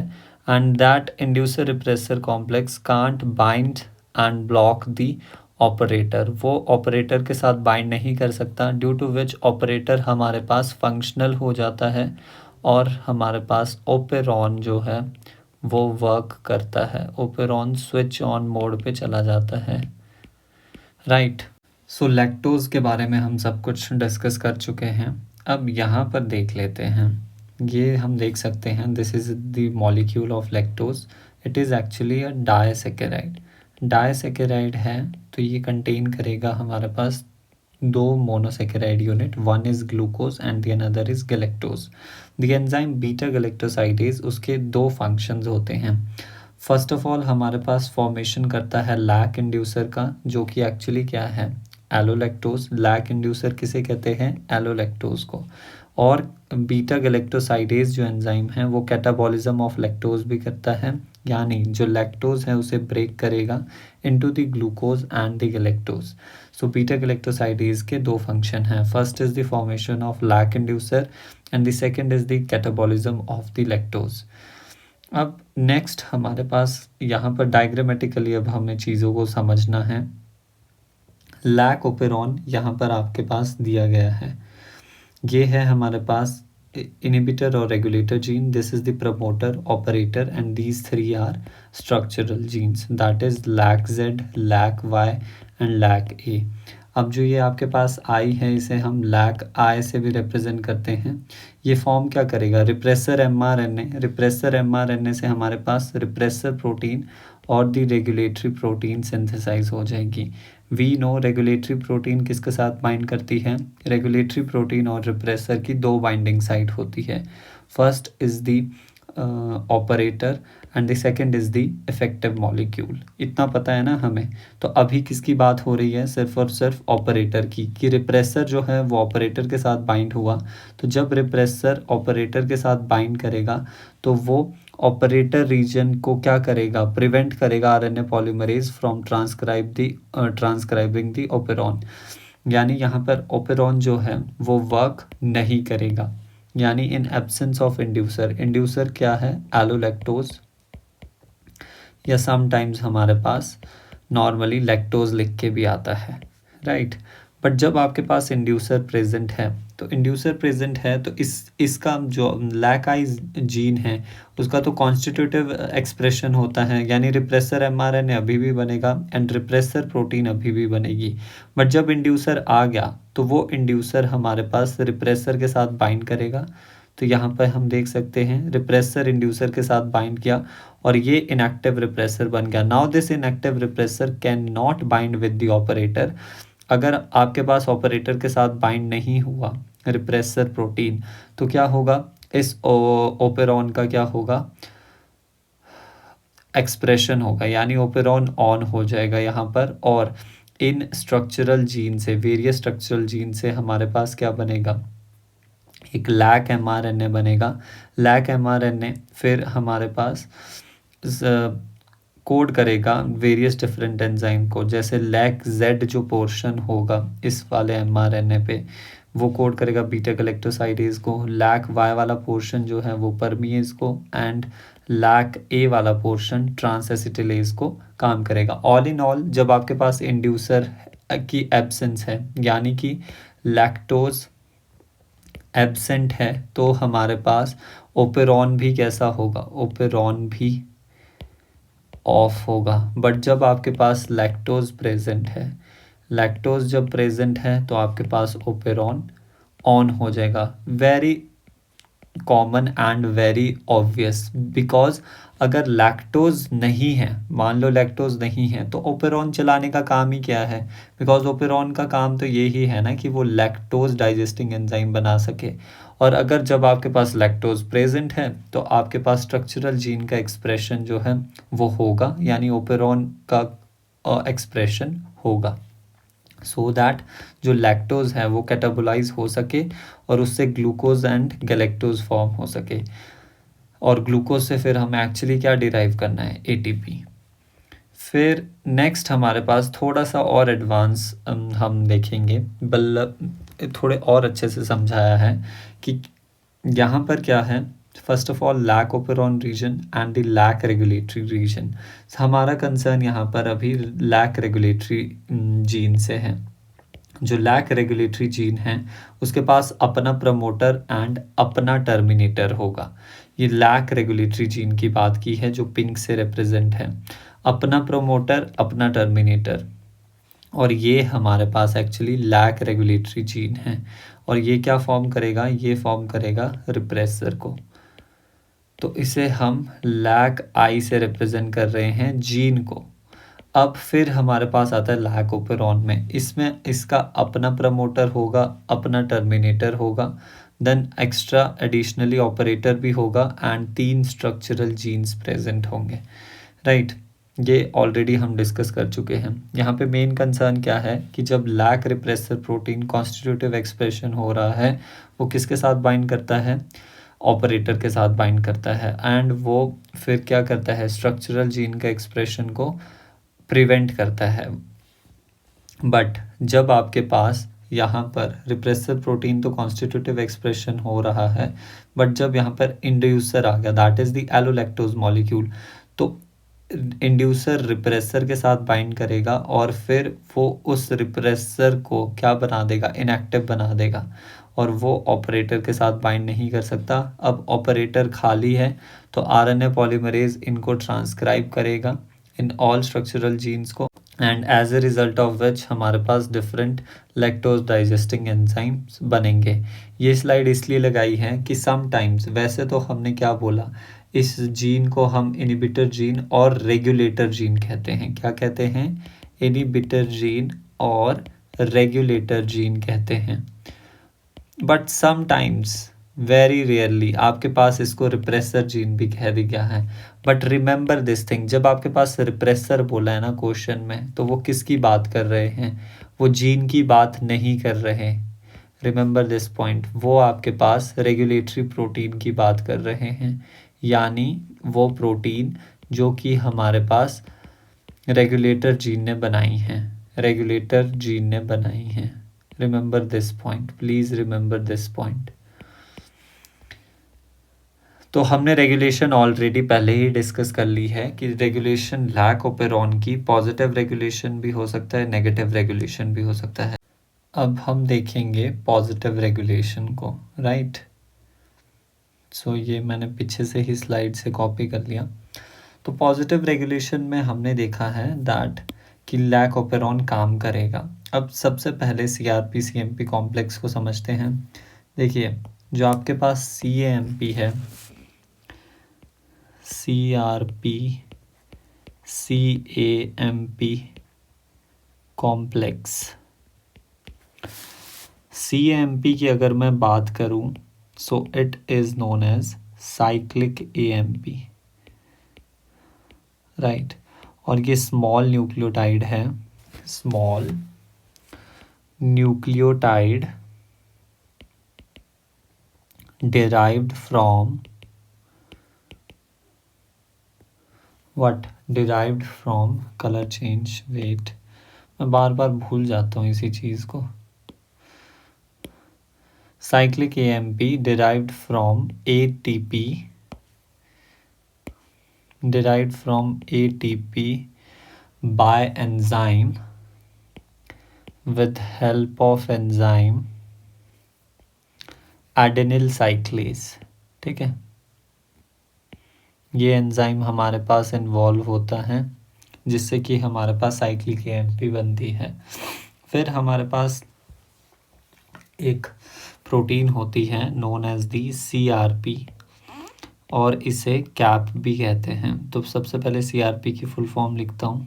and that inducer repressor complex can't bind and block the operator. वो ऑपरेटर के साथ बाइंड नहीं कर सकता ड्यू टू विच ऑपरेटर हमारे पास फंक्शनल हो जाता है और हमारे पास ओपेरॉन जो है वो वर्क करता है. ओपेरॉन स्विच ऑन मोड पे चला जाता है, राइट. सो लैक्टोज के बारे में हम सब कुछ डिस्कस कर चुके हैं. अब यहाँ पर देख लेते हैं, ये हम देख सकते हैं this is the molecule of lactose. It is actually a disaccharide. Disaccharide है तो ये कंटेन करेगा हमारे पास दो monosaccharide unit, one is glucose and the another is galactose. The enzyme beta galactosidase, उसके दो फंक्शंस होते हैं. फर्स्ट ऑफ ऑल हमारे पास फॉर्मेशन करता है लैक इंड्यूसर का, जो कि एक्चुअली क्या है? एलोलैक्टोज, लैक इंड्यूसर किसे कहते हैं? एलोलैक्टोज को। और बीटा गैलेक्टोसाइडेज जो एंजाइम है वो कैटाबॉलिज्म ऑफ लैक्टोज भी करता है, यानी जो लैक्टोज है उसे ब्रेक करेगा into the glucose and the galactose. So beta galactosidase के दो फंक्शन हैं, first is the formation of lac inducer and the second is the catabolism of the lactose. अब नेक्स्ट हमारे पास यहाँ पर डायग्रामेटिकली अब हमें चीज़ों को समझना है। लैक ओपेरॉन यहाँ पर आपके पास दिया गया है, ये है हमारे पास इनहिबिटर और regulator gene, this is the promoter, operator and these three are structural genes, that is lac Z, lac Y and lac A. अब जो ये आपके पास आई है इसे हम लैक आई से भी रिप्रेजेंट करते हैं। ये फॉर्म क्या करेगा? रिप्रेसर एमआरएनए, रिप्रेसर एमआरएनए से हमारे पास रिप्रेसर प्रोटीन और दी रेगुलेटरी प्रोटीन सिंथेसाइज हो जाएगी। वी नो रेगुलेटरी प्रोटीन किसके साथ बाइंड करती है? रेगुलेटरी प्रोटीन और रिप्रेसर की दो बाइंडिंग साइट होती है, first is the operator and the second is the effective molecule. इतना पता है ना हमें। तो अभी किसकी बात हो रही है? सिर्फ और सिर्फ ऑपरेटर की, कि रिप्रेसर जो है वो ऑपरेटर के साथ बाइंड हुआ, तो जब रिप्रेसर ऑपरेटर के साथ बाइंड करेगा तो वो ऑपरेटर रीजन को क्या करेगा? प्रिवेंट करेगा RNA polymerase from transcribing the operon, यानी यहाँ पर ओपेरॉन जो है वो वर्क नहीं करेगा, यानी in absence of inducer. Inducer क्या है? एलोलैक्टोज, या समटाइम्स हमारे पास नॉर्मली लैक्टोज लिख के भी आता है, राइट। बट जब आपके पास इंड्यूसर प्रेजेंट है, तो इंड्यूसर प्रेजेंट है तो इसका जो लैक आई जीन है उसका तो कॉन्स्टिट्यूटिव एक्सप्रेशन होता है, यानी रिप्रेसर एमआरएनए अभी भी बनेगा एंड रिप्रेसर प्रोटीन अभी भी बनेगी। बट जब इंड्यूसर आ गया तो वो इंड्यूसर हमारे पास रिप्रेसर के साथ बाइंड करेगा। तो यहाँ पर हम देख सकते हैं रिप्रेसर इंड्यूसर के साथ बाइंड किया और ये इनएक्टिव रिप्रेसर बन गया। Now this inactive repressor can not bind with the operator. अगर आपके पास ऑपरेटर के साथ बाइंड नहीं हुआ रिप्रेसर प्रोटीन तो क्या होगा? इस ओपेरॉन का क्या होगा? एक्सप्रेशन होगा, यानी ओपेरॉन ऑन हो जाएगा यहाँ पर। और इन स्ट्रक्चरल जीन से, वेरियस स्ट्रक्चरल जीन से हमारे पास क्या बनेगा? एक लैक एमआरएनए बनेगा। लैक एमआरएनए फिर हमारे पास कोड करेगा वेरियस डिफरेंट एंजाइम को, जैसे लैक जेड जो पोर्शन होगा इस वाले एमआरएनए पे वो कोड करेगा बीटा गैलेक्टोसाइडेज को, लैक वाई वाला पोर्शन जो है वो परमीएज को, एंड लैक ए वाला पोर्शन ट्रांसएसिटिलेज को काम करेगा। ऑल इन ऑल जब आपके पास इंड्यूसर की एब्सेंस है, यानी कि लैक्टोज एब्सेंट है, तो हमारे पास ओपेरॉन भी कैसा होगा? ओपेरॉन भी ऑफ होगा। बट जब आपके पास लैक्टोज प्रेजेंट है, लैक्टोज जब प्रेजेंट है तो आपके पास ओपेरॉन ऑन हो जाएगा। Very common and very obvious, because अगर लैक्टोज नहीं है, मान लो लैक्टोज नहीं है, तो ओपेरॉन चलाने का काम ही क्या है? बिकॉज ओपेरॉन का काम तो यही है ना कि वो लैक्टोज डाइजेस्टिंग एंजाइम बना सके। और अगर जब आपके पास लैक्टोज प्रेजेंट है तो आपके पास स्ट्रक्चरल जीन का एक्सप्रेशन जो है वो होगा, यानी ओपेरॉन का एक्सप्रेशन होगा, सो दैट जो लैक्टोज है वो कैटाबोलाइज हो सके और उससे ग्लूकोज एंड गैलेक्टोज फॉर्म हो सके। और ग्लूकोज से फिर हमें एक्चुअली क्या डिराइव करना है? एटीपी। फिर नेक्स्ट हमारे पास थोड़ा सा और एडवांस हम देखेंगे, थोड़े और अच्छे से समझाया है कि यहाँ पर क्या है। First of all lac operon region and the lac regulatory region. हमारा कंसर्न यहाँ पर अभी लैक रेगुलेटरी जीन से है। जो लैक रेगुलेटरी जीन है उसके पास अपना प्रमोटर एंड अपना टर्मिनेटर होगा। ये लैक रेगुलेटरी जीन की बात की है जो पिंक से रिप्रेजेंट है, अपना प्रमोटर अपना टर्मिनेटर। और ये हमारे पास एक्चुअली लैक रेगुलेटरी जीन है और ये क्या फॉर्म करेगा? ये फॉर्म करेगा रिप्रेसर को। तो इसे हम लैक आई से रिप्रेजेंट कर रहे हैं जीन को। अब फिर हमारे पास आता है लैक ओपेरॉन में, इसमें इसका अपना प्रमोटर होगा, अपना टर्मिनेटर होगा, देन एक्स्ट्रा एडिशनली ऑपरेटर भी होगा एंड 3 स्ट्रक्चरल जीन्स प्रेजेंट होंगे, राइट। ये ऑलरेडी हम डिस्कस कर चुके हैं। यहाँ पे मेन कंसर्न क्या है कि जब lac repressor protein constitutive expression हो रहा है, वो किसके साथ बाइंड करता है? ऑपरेटर के साथ बाइंड करता है, एंड वो फिर क्या करता है? स्ट्रक्चरल जीन का एक्सप्रेशन को प्रिवेंट करता है। बट जब आपके पास यहाँ पर रिप्रेसर प्रोटीन तो कॉन्स्टिट्यूटिव एक्सप्रेशन हो रहा है, बट जब यहाँ पर इंड्यूसर आ गया, दैट इज़ द एलोलैक्टोज मॉलिक्यूल, तो इंड्यूसर रिप्रेसर के साथ बाइंड करेगा और फिर वो उस रिप्रेसर को क्या बना देगा? इनएक्टिव बना देगा, और वो ऑपरेटर के साथ बाइंड नहीं कर सकता। अब ऑपरेटर खाली है तो आरएनए पॉलीमरेज इनको ट्रांसक्राइब करेगा इन ऑल स्ट्रक्चरल जीन्स को, and as a result of which हमारे पास डिफरेंट लैक्टोज डाइजेस्टिंग एंजाइम्स बनेंगे। ये स्लाइड इसलिए लगाई है कि समटाइम्स, वैसे तो हमने क्या बोला, इस जीन को हम इनिबिटर जीन और रेगुलेटर जीन कहते हैं। क्या कहते हैं? इनिबिटर जीन और रेगुलेटर जीन कहते हैं। बट समटाइम्स, वेरी रेयरली, आपके पास इसको रिप्रेसर जीन भी कह दिया गया है। बट रिमेंबर दिस थिंग, जब आपके पास रिप्रेसर बोला है ना क्वेश्चन में, तो वो किसकी बात कर रहे हैं? वो जीन की बात नहीं कर रहे। रिमेंबर दिस पॉइंट, वो आपके पास रेगुलेटरी प्रोटीन की बात कर रहे हैं, यानी वो प्रोटीन जो कि हमारे पास रेगुलेटर जीन ने बनाई हैं, रेगुलेटर जीन ने बनाई हैं। Remember this point, please remember this point. तो हमने रेगुलेशन ऑलरेडी पहले ही डिस्कस कर ली है कि रेगुलेशन लैक ओपेरॉन की पॉजिटिव रेगुलेशन भी हो सकता है, नेगेटिव रेगुलेशन भी हो सकता है। अब हम देखेंगे पॉजिटिव रेगुलेशन को, राइट। सो ये मैंने पीछे से ही स्लाइड से कॉपी कर लिया। तो पॉजिटिव रेगुलेशन में हमने देखा है दैट कि लैक ओपेरॉन काम करेगा। अब सबसे पहले सीआरपी सीएमपी कॉम्प्लेक्स को समझते हैं। देखिए, जो आपके पास सीएमपी है, सीआरपी सीएमपी कॉम्प्लेक्स, सीएमपी की अगर मैं बात करूं, so it is known as cyclic AMP, right. और ये स्मॉल न्यूक्लियोटाइड है, small nucleotide derived from what? Derived from color change, wait, मैं बार बार भूल जाता हूँ इसी चीज़ को। cyclic AMP derived from ATP, derived from ATP by enzyme with help of enzyme एडेनिल साइक्लेज, ठीक है। ये एंजाइम हमारे पास इन्वॉल्व होता है जिससे कि हमारे पास साइक्लिक एएमपी बनती है। फिर हमारे पास एक प्रोटीन होती है नोन एज दी सीआरपी, और इसे कैप भी कहते हैं। तो सबसे पहले सीआरपी की फुल फॉर्म लिखता हूँ।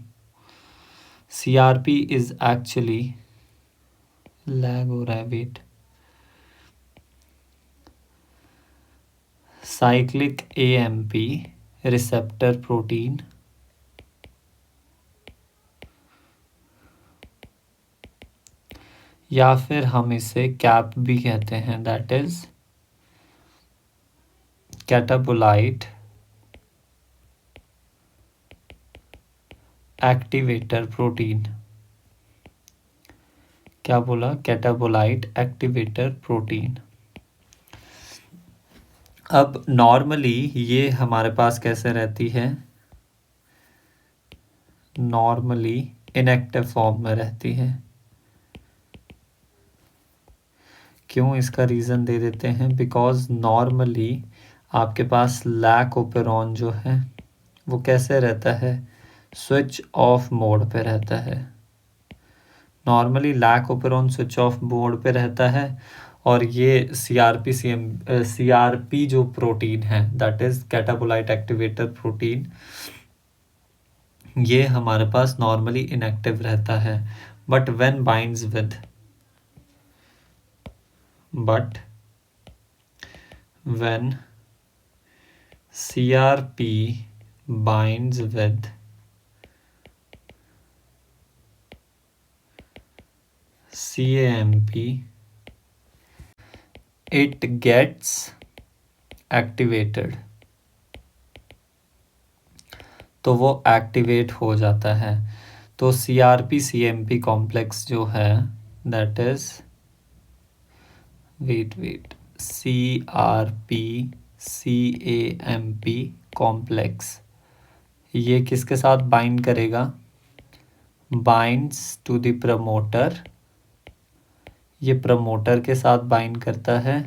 सीआरपी इज एक्चुअली, लैग हो रहा है, wait, cyclic AMP receptor protein, या फिर हम इसे कैप भी कहते हैं, that is catabolite activator protein. क्या बोला? Catabolite activator protein. अब नॉर्मली ये हमारे पास कैसे रहती है? नॉर्मली इनएक्टिव फॉर्म में रहती है। क्यों? इसका रीज़न दे देते हैं। बिकॉज नॉर्मली आपके पास लैक ओपेरॉन जो है वो कैसे रहता है? स्विच ऑफ मोड पे रहता है। Normally lac operon switch off mode पे रहता है, और ये सीआरपी जो प्रोटीन है, that is catabolite activator protein, ये हमारे पास नॉर्मली इनएक्टिव रहता है। But when binds with, but when CRP binds with CAMP, it gets activated, तो वो एक्टिवेट हो जाता है। तो CRP CMP कॉम्प्लेक्स जो है that is wait CRP CAMP complex, ये किसके साथ बाइंड करेगा? बाइंड्स टू द प्रमोटर, ये प्रमोटर के साथ बाइंड करता है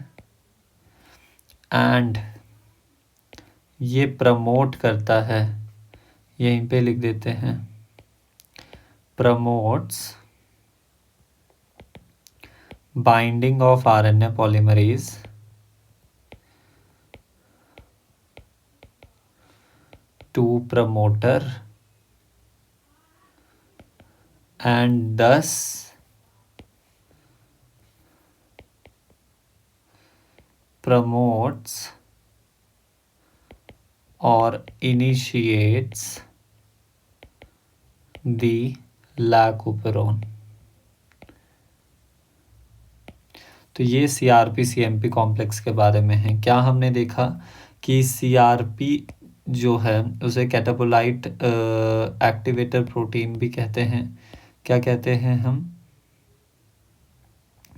एंड ये प्रमोट करता है, यहीं पे लिख देते हैं, promotes binding of RNA polymerase to promoter and thus promotes or initiates the lacoperon। तो ये CRP CMP कॉम्प्लेक्स के बारे में है। क्या हमने देखा कि CRP जो है उसे कैटाबोलाइट एक्टिवेटर प्रोटीन भी कहते हैं। क्या कहते हैं हम?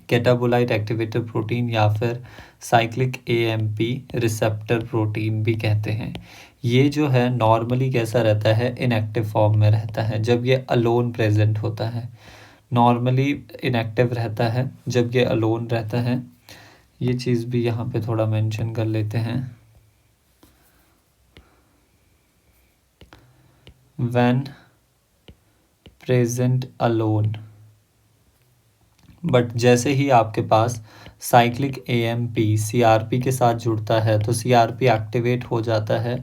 कैटाबोलाइट एक्टिवेटर प्रोटीन या फिर साइक्लिक AMP रिसेप्टर प्रोटीन भी कहते हैं। ये जो है नॉर्मली कैसा रहता है? इनएक्टिव फॉर्म में रहता है जब ये अलोन प्रेजेंट होता है। नॉर्मली इनएक्टिव रहता है जब ये अलोन रहता है। ये चीज़ भी यहाँ पे थोड़ा मेंशन कर लेते हैं। व्हेन प्रेजेंट अलोन, बट जैसे ही आपके पास साइक्लिक AMP CRP के साथ जुड़ता है तो CRP एक्टिवेट हो जाता है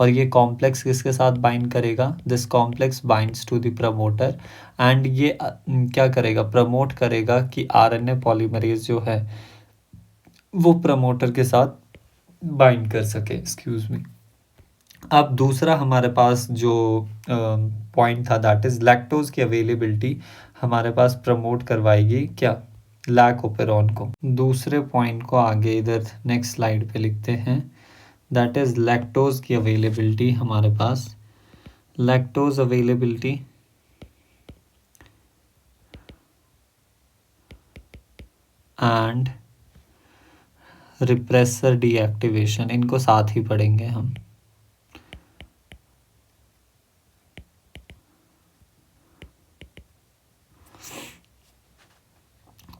और ये कॉम्प्लेक्स किसके साथ बाइंड करेगा? This complex binds to the promoter and ये क्या करेगा? प्रमोट करेगा कि RNA पॉलीमरेज जो है वो प्रमोटर के साथ बाइंड कर सके। Excuse me. अब दूसरा हमारे पास जो पॉइंट था दैट इज लैक्टोज की अवेलेबिलिटी हमारे पास प्रमोट करवाएगी क्या? लैकोपेरॉन को। दूसरे पॉइंट को आगे इधर नेक्स्ट स्लाइड पे लिखते हैं, दैट इज लैक्टोज की अवेलेबिलिटी हमारे पास। Lactose availability and repressor deactivation, इनको साथ ही पढ़ेंगे हम।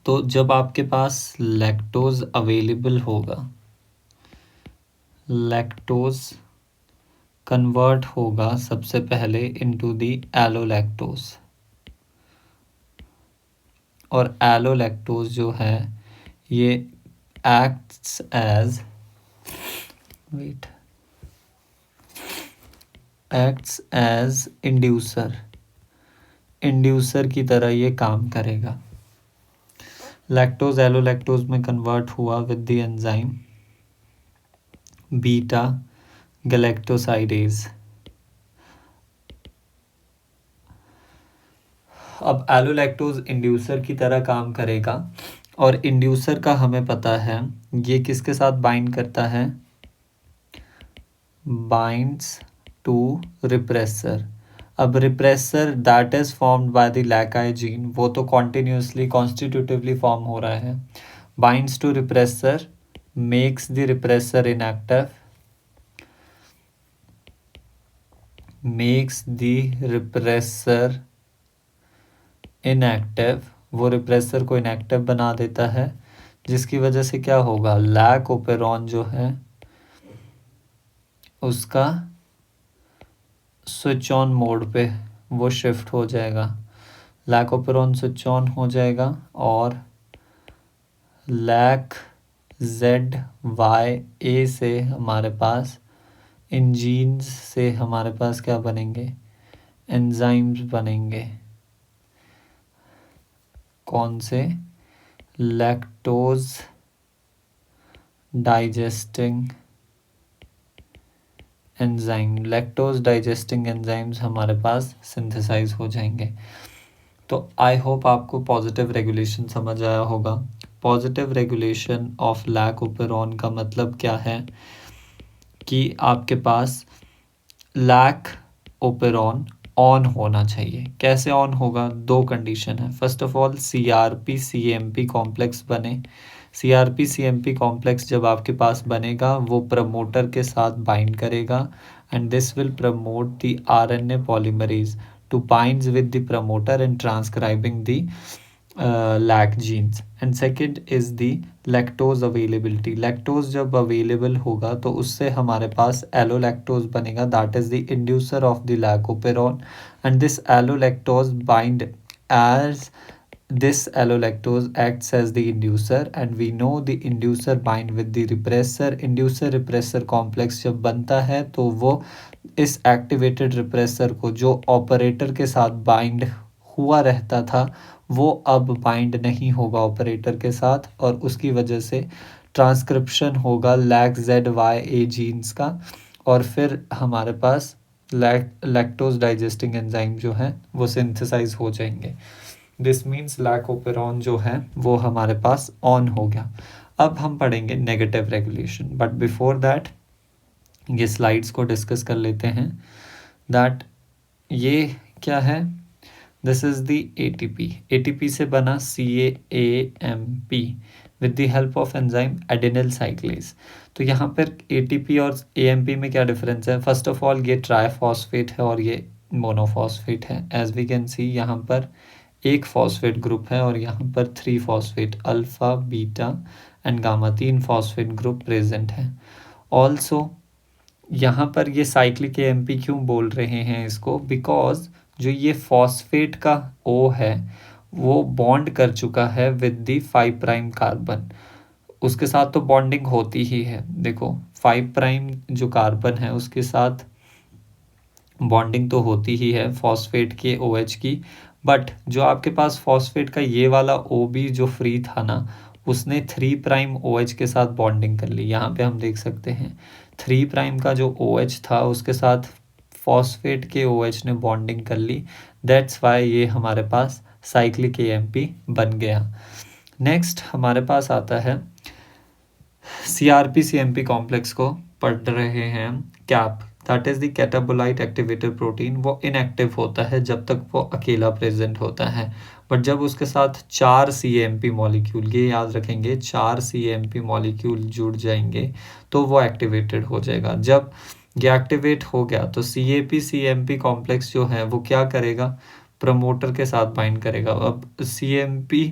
तो जब आपके पास लैक्टोज अवेलेबल होगा, लैक्टोज कन्वर्ट होगा सबसे पहले इनटू दी एलोलैक्टोज, और एलोलैक्टोज जो है ये एक्ट्स एज इंड्यूसर की तरह ये काम करेगा। लैक्टोज एलोलैक्टोज में कन्वर्ट हुआ with the enzyme beta galactosidase. अब एलोलैक्टोज इंड्यूसर की तरह काम करेगा और इंड्यूसर का हमें पता है ये किसके साथ बाइंड करता है? Binds to repressor. अब repressor that is formed by the lac I gene, वो तो कॉन्टिन्यूसली कॉन्स्टिट्यूटिवली फॉर्म हो रहा है। Binds to repressor makes the repressor inactive, makes the repressor inactive, वो रिप्रेसर को इनएक्टिव बना देता है, जिसकी वजह से क्या होगा? लैकोपेरॉन जो है उसका स्विच ऑन मोड पे वो शिफ्ट हो जाएगा। लैकोपेरॉन स्विच ऑन हो जाएगा और लैक ZYA से हमारे पास इन जीन्स से हमारे पास क्या बनेंगे? एंजाइम्स बनेंगे। कौन से? Lactose digesting enzyme. Lactose digesting enzymes हमारे पास सिंथेसाइज हो जाएंगे। तो आई होप आपको पॉजिटिव रेगुलेशन समझ आया होगा। Positive regulation of lac operon का मतलब क्या है कि आपके पास लैक ओपेरॉन ऑन होना चाहिए। कैसे ऑन होगा? दो कंडीशन है। First of all CRP CMP complex बने। CRP CMP कॉम्प्लेक्स जब आपके पास बनेगा वो प्रमोटर के साथ बाइंड करेगा and this will promote the RNA polymerase to binds with the promoter and transcribing the lac genes. And second is the lactose availability. Lactose जब available होगा तो उससे हमारे पास एलोलैक्टोज बनेगा, that is the inducer of the lac operon and this allolactose bind as this allolactose acts as the inducer and we know the inducer bind with the repressor। inducer repressor complex जब बनता है तो वो इस activated repressor को जो operator के साथ बाइंड हुआ रहता था वो अब बाइंड नहीं होगा ऑपरेटर के साथ और उसकी वजह से ट्रांसक्रिप्शन होगा LAC-ZYA जीन्स का और फिर हमारे पास लैक्टोज डाइजेस्टिंग एंजाइम जो है वो सिंथेसाइज हो जाएंगे। दिस मीन्स लैकोपेरॉन जो है वो हमारे पास ऑन हो गया। अब हम पढ़ेंगे negative regulation, but before that ये स्लाइड्स को डिस्कस कर लेते हैं दैट ये क्या है। दिस इज द ATP से बना CAAMP with the help of enzyme adenyl cyclase. तो यहाँ पर ATP और AMP में क्या डिफरेंस है? फर्स्ट ऑफ ऑल ये ट्राईफॉस्फेट है और ये मोनोफॉस्फेट है। एज वी कैन सी यहाँ पर एक फॉस्फेट ग्रुप है और यहाँ पर 3 phosphate alpha beta and gamma 3 phosphate group present है। ऑल्सो यहाँ पर ये साइक्लिक AMP क्यों बोल रहे हैं इसको? बिकॉज जो ये फॉस्फेट का O है वो बॉन्ड कर चुका है विद द 5 प्राइम कार्बन। उसके साथ तो बॉन्डिंग होती ही है। देखो 5 प्राइम जो कार्बन है उसके साथ बॉन्डिंग तो होती ही है फॉस्फेट के OH की, बट जो आपके पास फॉस्फेट का ये वाला OB जो फ्री था ना उसने 3 प्राइम OH के साथ बॉन्डिंग कर ली। यहाँ पे हम देख सकते हैं 3 प्राइम का जो OH था उसके साथ फॉस्फेट के OH ने बॉन्डिंग कर ली। दैट्स वाई ये हमारे पास साइक्लिक AMP बन गया। नेक्स्ट हमारे पास आता है CRP CMP कॉम्प्लेक्स को पढ़ रहे हैं CAP, that is the catabolite activator protein. वो इनएक्टिव होता है जब तक वो अकेला प्रेजेंट होता है, बट जब उसके साथ 4 CMP मॉलिक्यूल, ये याद रखेंगे 4 CMP मॉलिक्यूल जुड़ जाएंगे तो वो एक्टिवेटेड हो जाएगा। जब ये एक्टिवेट हो गया तो CAP CMP कॉम्प्लेक्स जो है वो क्या करेगा? प्रमोटर के साथ बाइंड करेगा। अब CAP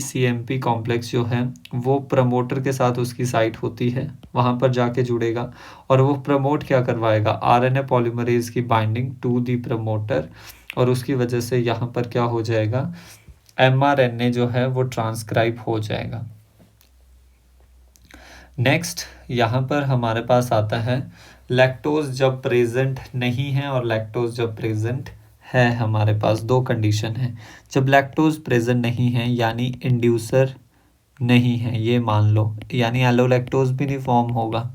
CMP कॉम्प्लेक्स जो है वो प्रमोटर के साथ उसकी साइट होती है वहाँ पर जाके जुड़ेगा और वो प्रमोट क्या करवाएगा? RNA पॉलीमरेज की बाइंडिंग टू दी प्रमोटर और उसकी वजह से यहाँ पर क्या हो जाएगा? mRNA जो है वो ट्रांसक्राइब हो जाएगा। नेक्स्ट यहाँ पर हमारे पास आता है लैक्टोज जब प्रेजेंट नहीं है और लैक्टोज जब प्रेजेंट है। हमारे पास दो कंडीशन है। जब लैक्टोज प्रेजेंट नहीं है यानी इंड्यूसर नहीं है, ये मान लो, यानी एलोलैक्टोज भी नहीं फॉर्म होगा,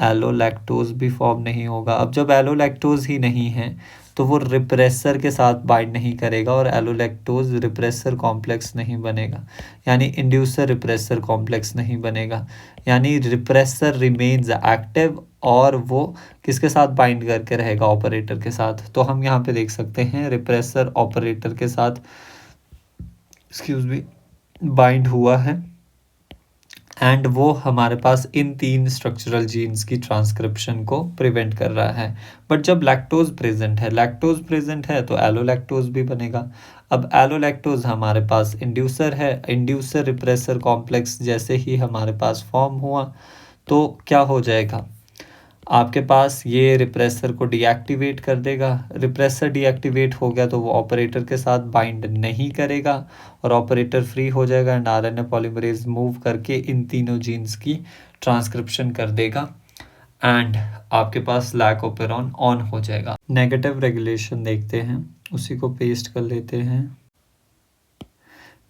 एलोलैक्टोज भी फॉर्म नहीं होगा। अब जब एलोलैक्टोज ही नहीं है तो वो रिप्रेसर के साथ बाइंड नहीं करेगा और एलोलैक्टोज रिप्रेसर कॉम्प्लेक्स नहीं बनेगा, यानी इंड्यूसर रिप्रेसर कॉम्प्लेक्स नहीं बनेगा, यानी रिप्रेसर रिमेन्स एक्टिव और वो किसके साथ बाइंड करके रहेगा? ऑपरेटर के साथ। तो हम यहाँ पे देख सकते हैं रिप्रेसर ऑपरेटर के साथ बाइंड हुआ है एंड वो हमारे पास इन 3 स्ट्रक्चरल जीन्स की ट्रांसक्रिप्शन को प्रिवेंट कर रहा है। बट जब लैक्टोज प्रेजेंट है तो एलोलैक्टोज भी बनेगा। अब एलोलैक्टोज हमारे पास इंड्यूसर है, इंड्यूसर रिप्रेसर कॉम्प्लेक्स जैसे ही हमारे पास फॉर्म हुआ तो क्या हो जाएगा? आपके पास ये रिप्रेसर को डीएक्टिवेट कर देगा। रिप्रेसर डीएक्टिवेट हो गया तो वो ऑपरेटर के साथ बाइंड नहीं करेगा और ऑपरेटर फ्री हो जाएगा एंड RNA पॉलीमरेज मूव करके इन तीनों जीन्स की ट्रांसक्रिप्शन कर देगा एंड आपके पास लैकोपेरॉन ऑन हो जाएगा। नेगेटिव रेगुलेशन देखते हैं, उसी को पेस्ट कर लेते हैं।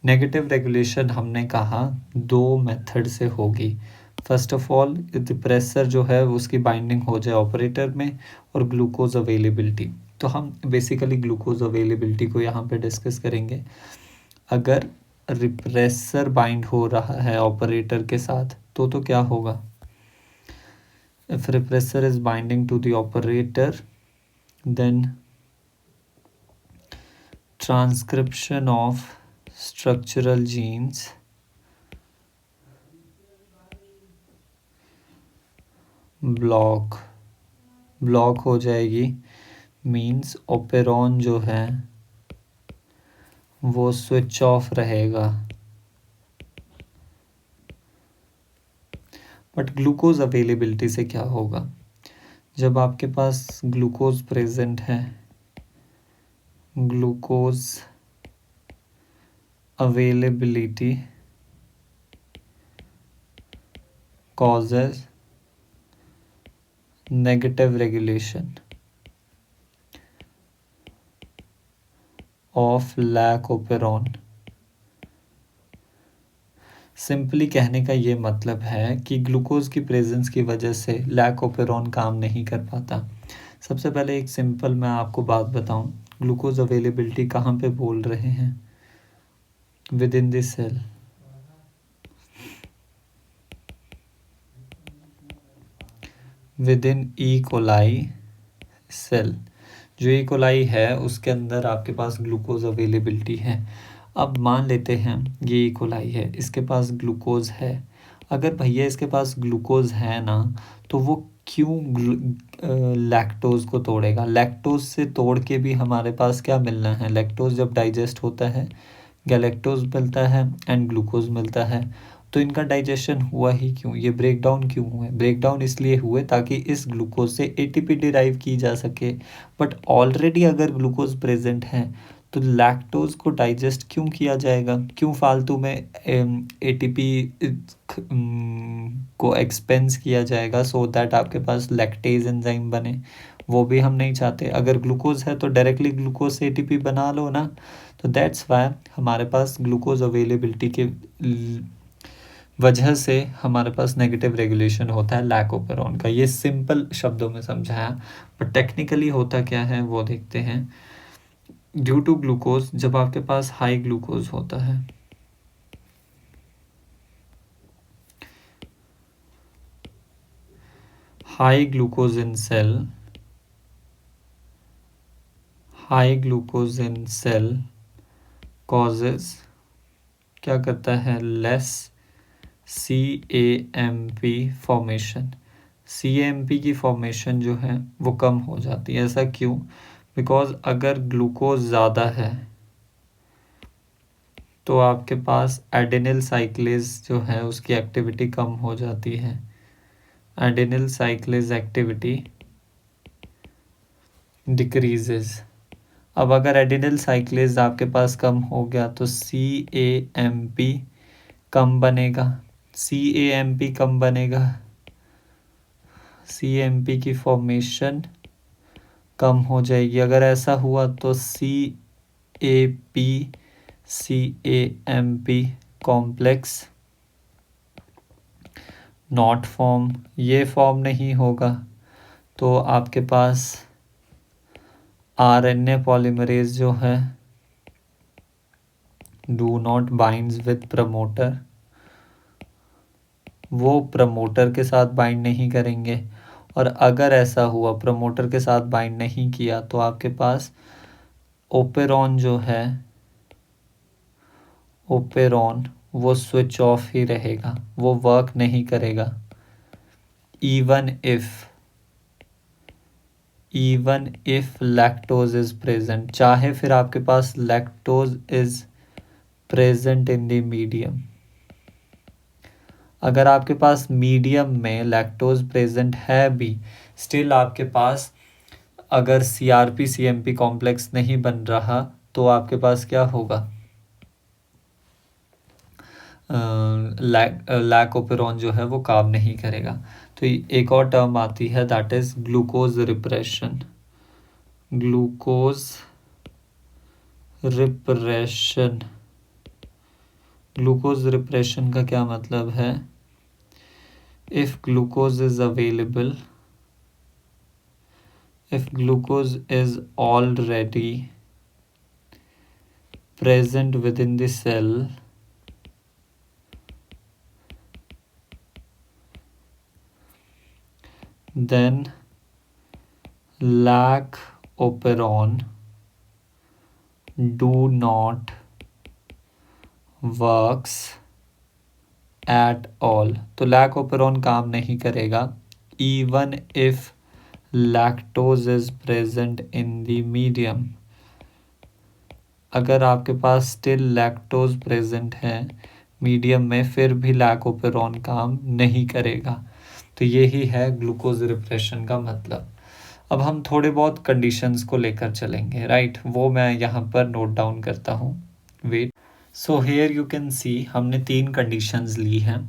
नेगेटिव रेगुलेशन हमने कहा 2 मेथड से होगी। फर्स्ट ऑफ ऑल रिप्रेसर जो है उसकी बाइंडिंग हो जाए ऑपरेटर में और ग्लूकोज अवेलेबिलिटी। तो हम बेसिकली ग्लूकोज अवेलेबिलिटी को यहाँ पे डिस्कस करेंगे। अगर रिप्रेसर बाइंड हो रहा है ऑपरेटर के साथ तो क्या होगा? If repressor is binding to the operator, then transcription of structural genes block हो जाएगी। मीन्स ओपेरॉन जो है वो स्विच ऑफ रहेगा। बट ग्लूकोज अवेलेबिलिटी से क्या होगा? जब आपके पास ग्लूकोज प्रेजेंट है, glucose availability causes negative regulation of lac operon। Simply कहने का ये मतलब है कि ग्लूकोज की प्रेजेंस की वजह से लैक ओपेरॉन काम नहीं कर पाता। सबसे पहले एक सिंपल मैं आपको बात बताऊं, ग्लूकोज अवेलेबिलिटी कहाँ पे बोल रहे हैं? Within this cell. Within E coli cell. जो ई कोलाई है उसके अंदर आपके पास ग्लूकोज अवेलेबिलिटी है। अब मान लेते हैं ये ई कोलाई है, इसके पास ग्लूकोज है। अगर भैया इसके पास ग्लूकोज है ना, तो वो क्यों लैक्टोज को तोड़ेगा? लैक्टोज से तोड़ के भी हमारे पास क्या मिलना है? लैक्टोज जब डाइजेस्ट होता है गैलेक्टोज मिलता है एंड ग्लूकोज मिलता है। तो इनका डाइजेशन हुआ ही क्यों? ये ब्रेक डाउन क्यों हुए? ब्रेक डाउन इसलिए हुए ताकि इस ग्लूकोज से एटीपी डिराइव की जा सके। बट ऑलरेडी अगर ग्लूकोज प्रेजेंट है तो लैक्टोज को डाइजेस्ट क्यों किया जाएगा? क्यों फालतू में एटीपी को एक्सपेंस किया जाएगा सो दैट आपके पास लैक्टेज एंजाइम बने? वो भी हम नहीं चाहते। अगर ग्लूकोज है तो डायरेक्टली ग्लूकोज से एटीपी बना लो ना। तो दैट्स वाई हमारे पास ग्लूकोज अवेलेबिलिटी के वजह से हमारे पास नेगेटिव रेगुलेशन होता है लैक ओपेरॉन का। ये सिंपल शब्दों में समझाया, बट टेक्निकली होता क्या है वो देखते हैं। ड्यू टू ग्लूकोज, जब आपके पास हाई ग्लूकोज होता है, high glucose in cell, high glucose in cell causes क्या करता है? Less CAMP formation. CAMP की फॉर्मेशन जो है वो कम हो जाती है। ऐसा क्यों? बिकॉज अगर ग्लूकोज ज़्यादा है तो आपके पास एडेनिल साइक्लेज जो है उसकी एक्टिविटी कम हो जाती है। एडेनिल साइक्लेज एक्टिविटी डिक्रीजेस। अब अगर एडेनिल साइक्लेज आपके पास कम हो गया तो CAMP कम बनेगा। CAMP कम बनेगा, CAMP की फॉर्मेशन कम हो जाएगी। अगर ऐसा हुआ तो CAP-CAMP कॉम्प्लेक्स नॉट फॉर्म, ये फॉर्म नहीं होगा। तो आपके पास RNA पॉलीमरेज जो है do not binds with promoter, वो प्रमोटर के साथ बाइंड नहीं करेंगे। और अगर ऐसा हुआ प्रमोटर के साथ बाइंड नहीं किया तो आपके पास ओपेरॉन जो है, ओपेरॉन वो स्विच ऑफ ही रहेगा, वो वर्क नहीं करेगा। Even if lactose is present, चाहे फिर आपके पास lactose is present in the medium. अगर आपके पास मीडियम में लैक्टोज प्रेजेंट है भी, स्टिल आपके पास अगर CRP-CMP कॉम्प्लेक्स नहीं बन रहा तो आपके पास क्या होगा? लैक ओपेरॉन जो है वो काम नहीं करेगा। तो एक और टर्म आती है that is glucose repression. Glucose repression, glucose repression का क्या मतलब है? If glucose is available if glucose is already present within the cell, then lac operon do not works at all. तो लैक ओपेरॉन काम नहीं करेगा even if lactose is present in the medium. अगर आपके पास स्टिल लैक्टोज प्रेजेंट है medium में, फिर भी लैक ओपेरॉन काम नहीं करेगा। तो यही है ग्लूकोज रिप्रेशन का मतलब। अब हम थोड़े बहुत कंडीशंस को लेकर चलेंगे, राइट? वो मैं यहाँ पर नोट डाउन करता हूँ। Wait, so here you can see हमने 3 कंडीशंस ली हैं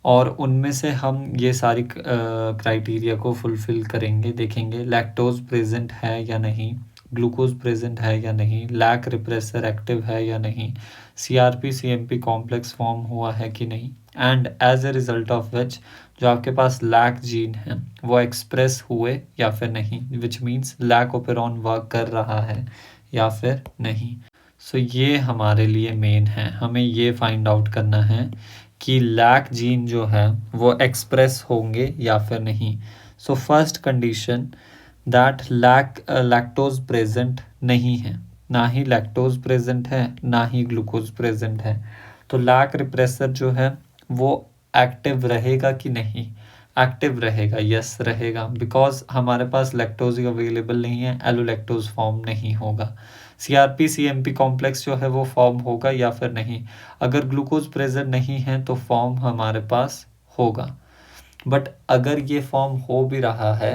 और उनमें से हम ये सारी क्राइटेरिया को फुलफ़िल करेंगे। देखेंगे लैक्टोज प्रेजेंट है या नहीं, ग्लूकोज प्रेजेंट है या नहीं, लैक रिप्रेसर एक्टिव है या नहीं, सीआरपी सीएमपी कॉम्प्लेक्स फॉर्म हुआ है कि नहीं, and as a result of which जो आपके पास लैक जीन है वो एक्सप्रेस हुए या फिर नहीं, which means lac operon work कर रहा है या फिर नहीं। सो ये हमारे लिए मेन है, हमें ये फाइंड आउट करना है कि लैक जीन जो है वो एक्सप्रेस होंगे या फिर नहीं। So first condition that lactose present नहीं है, ना ही लैक्टोज प्रेजेंट है ना ही ग्लूकोज प्रेजेंट है। तो लैक रिप्रेसर जो है वो एक्टिव रहेगा कि नहीं? एक्टिव रहेगा, यस रहेगा, बिकॉज हमारे पास लैक्टोज अवेलेबल नहीं है, एलोलैक्टोज फॉर्म नहीं होगा। सीआरपी सीएमपी कॉम्प्लेक्स जो है वो फॉर्म होगा या फिर नहीं? अगर ग्लूकोज प्रेजेंट नहीं है तो फॉर्म हमारे पास होगा। बट अगर ये फॉर्म हो भी रहा है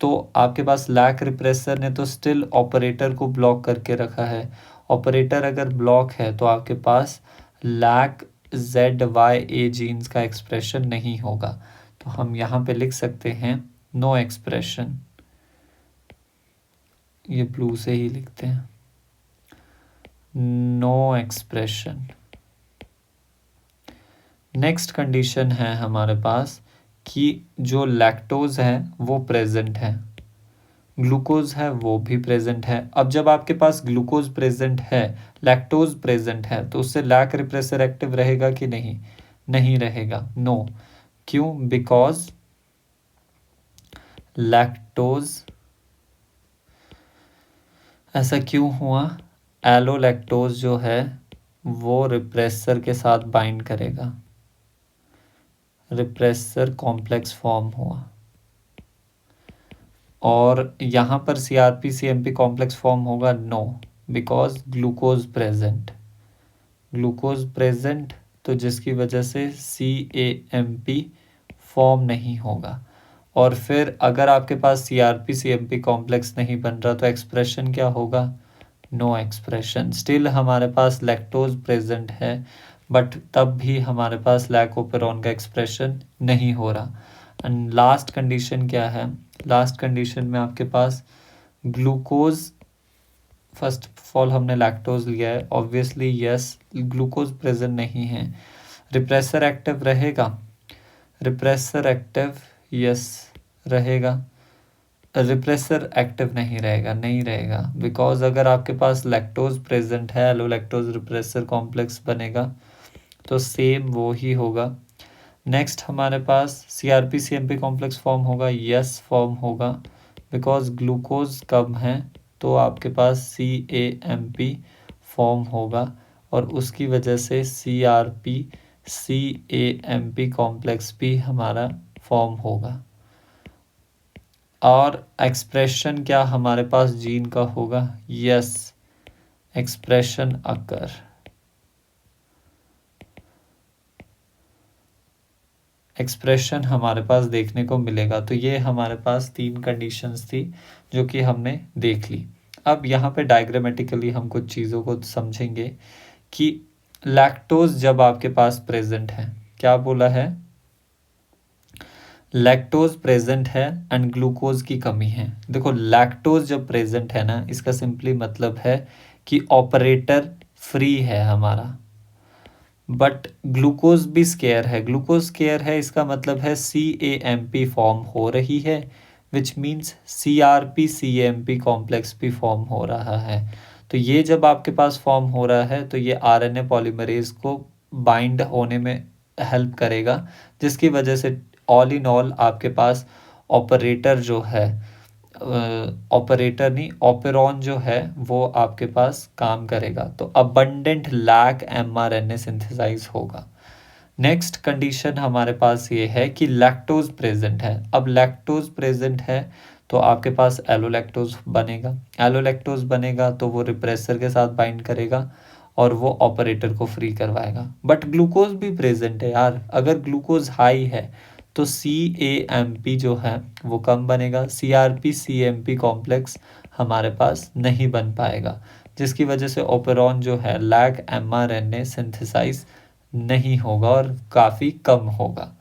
तो आपके पास लैक रिप्रेसर ने तो स्टिल ऑपरेटर को ब्लॉक करके रखा है। ऑपरेटर अगर ब्लॉक है तो आपके पास लैक ZYA जीन्स का एक्सप्रेशन नहीं होगा। तो हम यहाँ पे लिख सकते हैं नो एक्सप्रेशन, ये ब्लू से ही लिखते हैं, नो एक्सप्रेशन। नेक्स्ट कंडीशन है हमारे पास कि जो लैक्टोज है वो प्रेजेंट है, ग्लूकोज है वो भी प्रेजेंट है। अब जब आपके पास ग्लूकोज प्रेजेंट है, लैक्टोज प्रेजेंट है, तो उससे लैक रिप्रेसर एक्टिव रहेगा कि नहीं? नहीं रहेगा, नो। क्यों? बिकॉज लैक्टोज, ऐसा क्यों हुआ? एलोलैक्टोज जो है वो रिप्रेसर के साथ बाइंड करेगा, रिप्रेसर कॉम्प्लेक्स फॉर्म हुआ, और यहाँ पर सीआरपी सीएमपी कॉम्प्लेक्स फॉर्म होगा, no, because glucose present, glucose present, तो जिसकी वजह से CAMP फॉर्म नहीं होगा। और फिर अगर आपके पास सीआरपी सीएमपी कॉम्प्लेक्स नहीं बन रहा तो एक्सप्रेशन क्या होगा? No expression. स्टिल हमारे पास लैक्टोज प्रेजेंट है बट तब भी हमारे पास लैक ओपेरॉन का एक्सप्रेशन नहीं हो रहा। एंड लास्ट कंडीशन क्या है? लास्ट कंडीशन में आपके पास ग्लूकोज, फर्स्ट ऑफ ऑल हमने लैक्टोज लिया है, ऑब्वियसली यस, ग्लूकोज प्रेजेंट नहीं है, रिप्रेसर एक्टिव रहेगा, रिप्रेसर एक्टिव यस रहेगा, रिप्रेसर एक्टिव नहीं रहेगा, नहीं रहेगा, बिकॉज अगर आपके पास लैक्टोज प्रेजेंट है, एलोलैक्टोज रिप्रेसर कॉम्प्लेक्स बनेगा तो सेम वो ही होगा। नेक्स्ट हमारे पास सीआरपी सीएमपी कॉम्प्लेक्स फॉर्म होगा, यस फॉर्म होगा, बिकॉज ग्लूकोज कम है तो आपके पास CAMP फॉर्म होगा और उसकी वजह से CRP CAMP कॉम्प्लेक्स भी हमारा फॉर्म होगा। और एक्सप्रेशन क्या हमारे पास जीन का होगा? यस, एक्सप्रेशन अकर। एक्सप्रेशन हमारे पास देखने को मिलेगा। तो ये हमारे पास 3 कंडीशंस थी जो कि हमने देख ली। अब यहाँ पे डायग्रामेटिकली हम कुछ चीज़ों को समझेंगे कि लैक्टोज जब आपके पास प्रेजेंट है, क्या बोला है? लैक्टोज प्रेजेंट है एंड ग्लूकोज की कमी है। देखो लैक्टोज जब प्रेजेंट है ना, इसका सिंपली मतलब है कि ऑपरेटर फ्री है हमारा, बट ग्लूकोज भी स्केयर है। ग्लूकोज स्केयर है इसका मतलब है CAMP फॉर्म हो रही है विच मीन्स CRP-CAMP कॉम्प्लेक्स भी फॉर्म हो रहा है। तो ये जब आपके पास फॉर्म हो रहा है तो ये RNA पॉलीमरेज को बाइंड होने में हेल्प करेगा, जिसकी वजह से ऑल इन ऑल आपके पास ऑपरेटर जो है, ऑपरेटर नहीं, ऑपेरॉन जो है वो आपके पास काम करेगा। तो अबंडेंट लैक mRNA सिंथेसाइज होगा। नेक्स्ट कंडीशन हमारे पास ये है कि लैक्टोज प्रेजेंट है। अब लैक्टोज प्रेजेंट है तो आपके पास एलोलैक्टोज बनेगा। एलोलैक्टोज बनेगा तो वो रिप्रेसर के साथ बाइंड करेगा और वो ऑपरेटर को फ्री करवाएगा। बट ग्लूकोज भी प्रेजेंट है यार, अगर ग्लूकोज हाई है तो CAMP जो है वो कम बनेगा, CRP-CAMP कॉम्प्लेक्स हमारे पास नहीं बन पाएगा, जिसकी वजह से ओपेरॉन जो है लैक mRNA सिंथेसाइज नहीं होगा और काफ़ी कम होगा,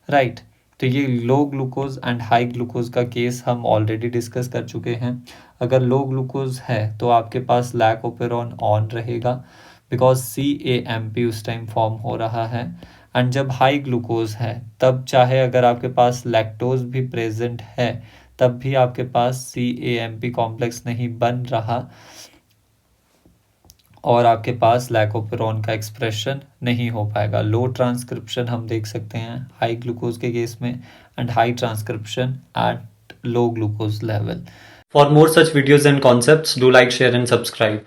राइट। तो ये लो ग्लूकोज एंड हाई ग्लूकोज का केस हम ऑलरेडी डिस्कस कर चुके हैं। अगर लो ग्लूकोज है तो आपके पास लैक ओपेरॉन ऑन रहेगा बिकॉज CAMP उस टाइम फॉर्म हो रहा है। एंड जब हाई ग्लूकोज है तब चाहे अगर आपके पास लैक्टोज भी प्रेजेंट है तब भी आपके पास CAMP कॉम्प्लेक्स नहीं बन रहा और आपके पास लैकोपेरॉन का एक्सप्रेशन नहीं हो पाएगा। लो ट्रांसक्रिप्शन हम देख सकते हैं हाई ग्लूकोज के केस में and high transcription at low glucose level. For more such videos and concepts do like share and subscribe.